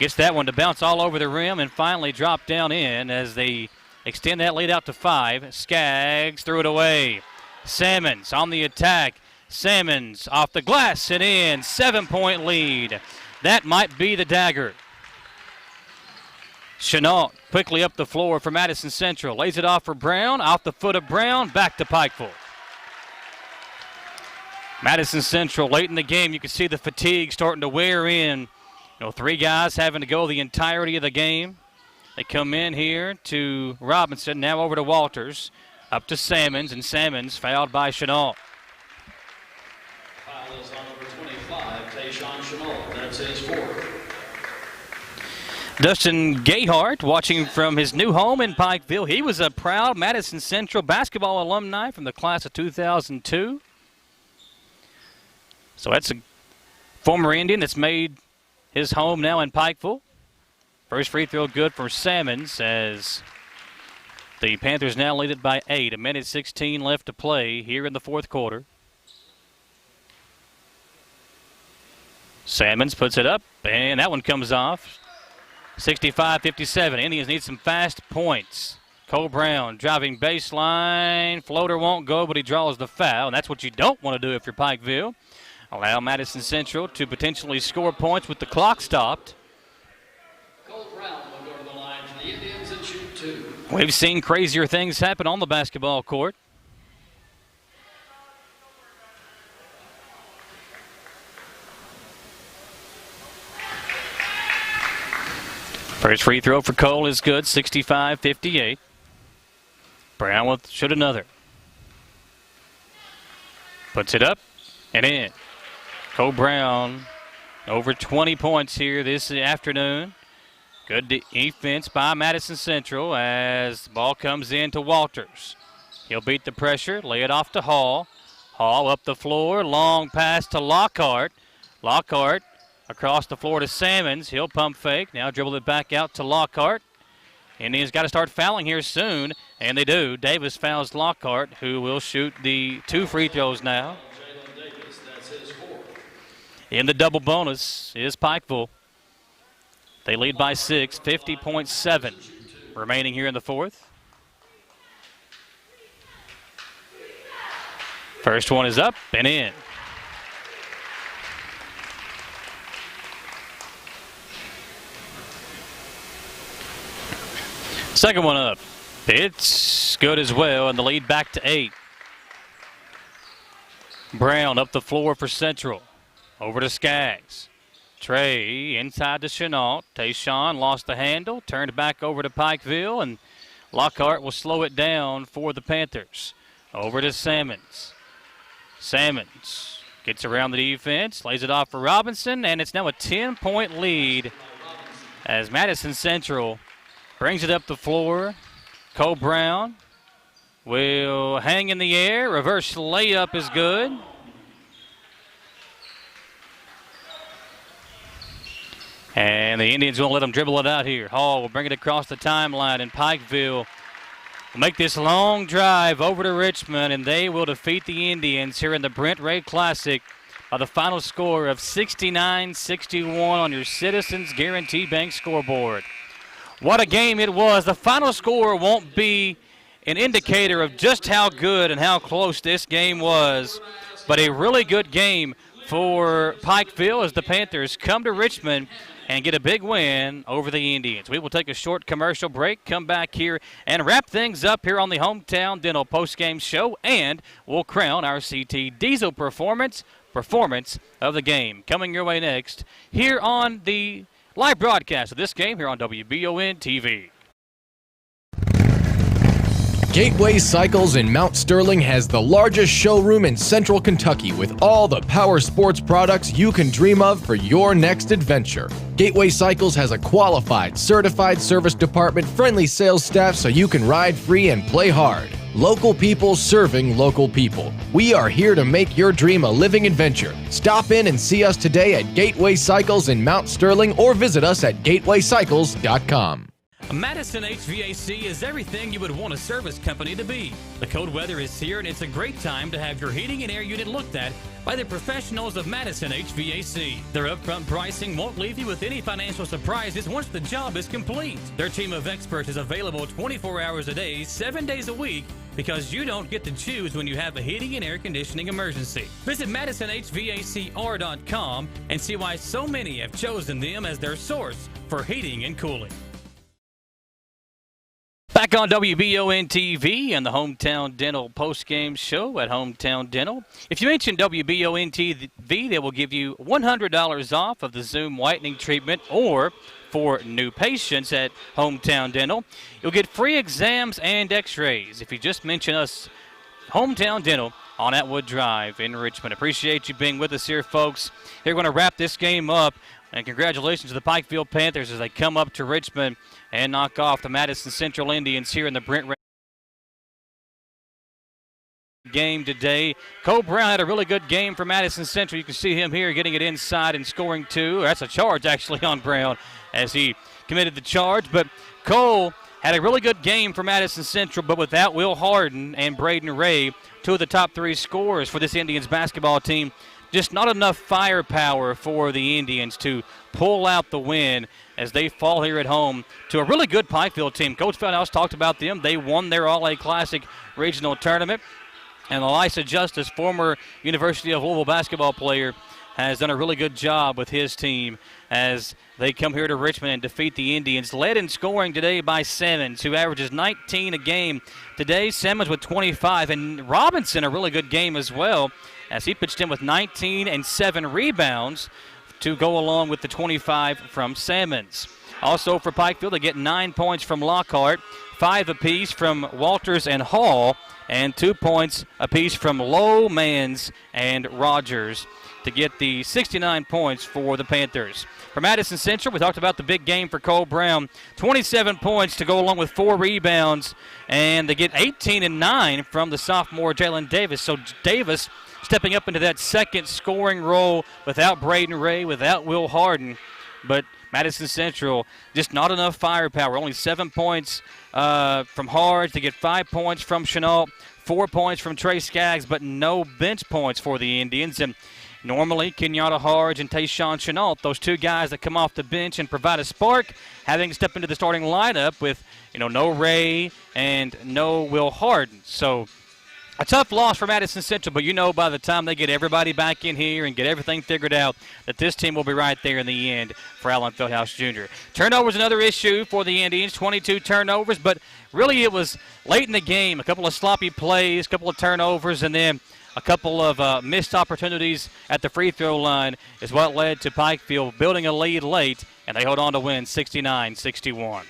gets that one to bounce all over the rim and finally drop down in as they extend that lead out to 5. Skaggs threw it away. Salmons on the attack. Salmons off the glass and in. 7-point lead. That might be the dagger. Chenault quickly up the floor for Madison Central. Lays it off for Brown. Off the foot of Brown. Back to Pikeville. Madison Central late in the game. You can see the fatigue starting to wear in. 3 guys having to go the entirety of the game. They come in here to Robinson, now over to Walters, up to Salmons, and Salmons fouled by Chenault. Foul is on number 25, Tayshawn Chenault. That's his 4th. Dustin Gayhart watching from his new home in Pikeville. He was a proud Madison Central basketball alumni from the class of 2002. So that's a former Indian that's made his home now in Pikeville. First free throw good for Salmons as the Panthers now lead it by 8. 1:16 left to play here in the fourth quarter. Salmons puts it up, and that one comes off. 65-57. Indians need some fast points. Cole Brown driving baseline. Floater won't go, but he draws the foul, and that's what you don't want to do if you're Pikeville. Allow Madison Central to potentially score points with the clock stopped. Cole Brown will go to the line for the Indians and shoot 2. We've seen crazier things happen on the basketball court. First free throw for Cole is good, 65-58. Brown will shoot another. Puts it up and in. Cole Brown over 20 points here this afternoon. Good defense by Madison Central as the ball comes in to Walters. He'll beat the pressure, lay it off to Hall. Hall up the floor, long pass to Lockhart. Lockhart across the floor to Salmons. He'll pump fake, now dribble it back out to Lockhart. Indians got to start fouling here soon, and they do. Davis fouls Lockhart, who will shoot the 2 free throws now. In the double bonus is Pikeville. They lead by 6, 50.7 remaining here in the fourth. First one is up and in. Second one up. It's good as well, and the lead back to 8. Brown up the floor for Central. Over to Skaggs. Trey inside to Chenault. Tayshawn lost the handle, turned back over to Pikeville, and Lockhart will slow it down for the Panthers. Over to Salmons. Salmons gets around the defense, lays it off for Robinson, and it's now a 10-point lead as Madison Central brings it up the floor. Cole Brown will hang in the air. Reverse layup is good. And the Indians won't let them dribble it out here. Hall will bring it across the timeline, and Pikeville will make this long drive over to Richmond, and they will defeat the Indians here in the Brent Ray Classic by the final score of 69-61 on your Citizens Guarantee Bank scoreboard. What a game it was. The final score won't be an indicator of just how good and how close this game was, but a really good game for Pikeville as the Panthers come to Richmond and get a big win over the Indians. We will take a short commercial break, come back here, and wrap things up here on the Hometown Dental postgame show, and we'll crown our CT Diesel performance of the game. Coming your way next here on the live broadcast of this game here on Wbontv. Gateway Cycles in Mount Sterling has the largest showroom in Central Kentucky with all the power sports products you can dream of for your next adventure. Gateway Cycles has a qualified, certified service department, friendly sales staff so you can ride free and play hard. Local people serving local people. We are here to make your dream a living adventure. Stop in and see us today at Gateway Cycles in Mount Sterling or visit us at gatewaycycles.com. Madison HVAC is everything you would want a service company to be. The cold weather is here, and it's a great time to have your heating and air unit looked at by the professionals of Madison HVAC. Their upfront pricing won't leave you with any financial surprises once the job is complete. Their team of experts is available 24 hours a day, 7 days a week, because you don't get to choose when you have a heating and air conditioning emergency. Visit MadisonHVACR.com and see why so many have chosen them as their source for heating and cooling. Back on WBON-TV and the Hometown Dental postgame show at Hometown Dental. If you mention WBON-TV, they will give you $100 off of the Zoom whitening treatment, or for new patients at Hometown Dental, you'll get free exams and x-rays if you just mention us, Hometown Dental, on Atwood Drive in Richmond. Appreciate you being with us here, folks. They're going to wrap this game up, and congratulations to the Pikeville Panthers as they come up to Richmond and knock off the Madison Central Indians here in the Brent game today. Cole Brown had a really good game for Madison Central. You can see him here getting it inside and scoring 2. That's a charge actually on Brown as he committed the charge. But Cole had a really good game for Madison Central, but without Will Harden and Braden Ray, 2 of the top 3 scorers for this Indians basketball team, just not enough firepower for the Indians to pull out the win as they fall here at home to a really good Pikeville team. Coach Feldhouse talked about them. They won their All-A Classic regional tournament. And Elisa Justice, former University of Louisville basketball player, has done a really good job with his team as they come here to Richmond and defeat the Indians. Led in scoring today by Simmons, who averages 19 a game. Today, Simmons with 25, and Robinson a really good game as well, as he pitched in with 19 and 7 rebounds to go along with the 25 from Simmons. Also for Pikeville, they get 9 points from Lockhart, 5 apiece from Walters and Hall, and 2 points apiece from Lowe, Mans, and Rogers to get the 69 points for the Panthers. For Madison Central, we talked about the big game for Cole Brown. 27 points to go along with 4 rebounds, and they get 18 and 9 from the sophomore Jalen Davis. So Davis stepping up into that second scoring role without Braden Ray, without Will Harden. But Madison Central, just not enough firepower. Only 7 points from Harge to get 5 points from Chenault, 4 points from Trey Skaggs, but no bench points for the Indians. And normally, Kenyatta Harge and Tayshawn Chenault, those two guys that come off the bench and provide a spark, having to step into the starting lineup with, no Ray and no Will Harden. So a tough loss for Madison Central, but by the time they get everybody back in here and get everything figured out, that this team will be right there in the end for Allen Fieldhouse Jr. Turnovers, another issue for the Indians, 22 turnovers, but really it was late in the game, a couple of sloppy plays, a couple of turnovers, and then a couple of missed opportunities at the free throw line is what led to Pikeville building a lead late, and they hold on to win 69-61.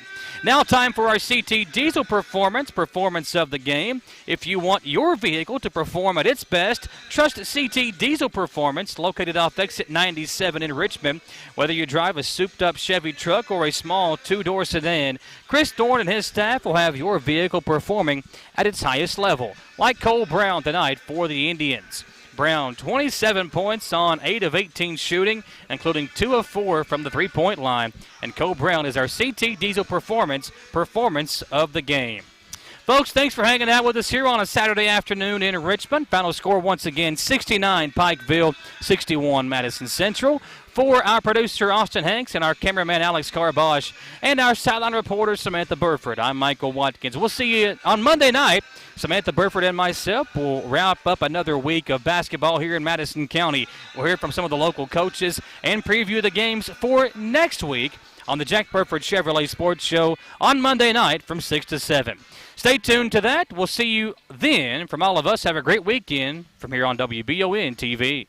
Now time for our CT Diesel performance of the game. If you want your vehicle to perform at its best, trust CT Diesel Performance, located off exit 97 in Richmond. Whether you drive a souped-up Chevy truck or a small two-door sedan, Chris Thorne and his staff will have your vehicle performing at its highest level, like Cole Brown tonight for the Indians. Brown, 27 points on 8 of 18 shooting, including 2 of 4 from the three-point line. And Cole Brown is our CT Diesel performance of the game. Folks, thanks for hanging out with us here on a Saturday afternoon in Richmond. Final score once again, 69 Pikeville, 61 Madison Central. For our producer, Austin Hanks, and our cameraman, Alex Carbosh, and our sideline reporter, Samantha Burford, I'm Michael Watkins. We'll see you on Monday night. Samantha Burford and myself will wrap up another week of basketball here in Madison County. We'll hear from some of the local coaches and preview the games for next week on the Jack Burford Chevrolet Sports Show on Monday night from 6 to 7. Stay tuned to that. We'll see you then. From all of us, have a great weekend from here on Wbontv.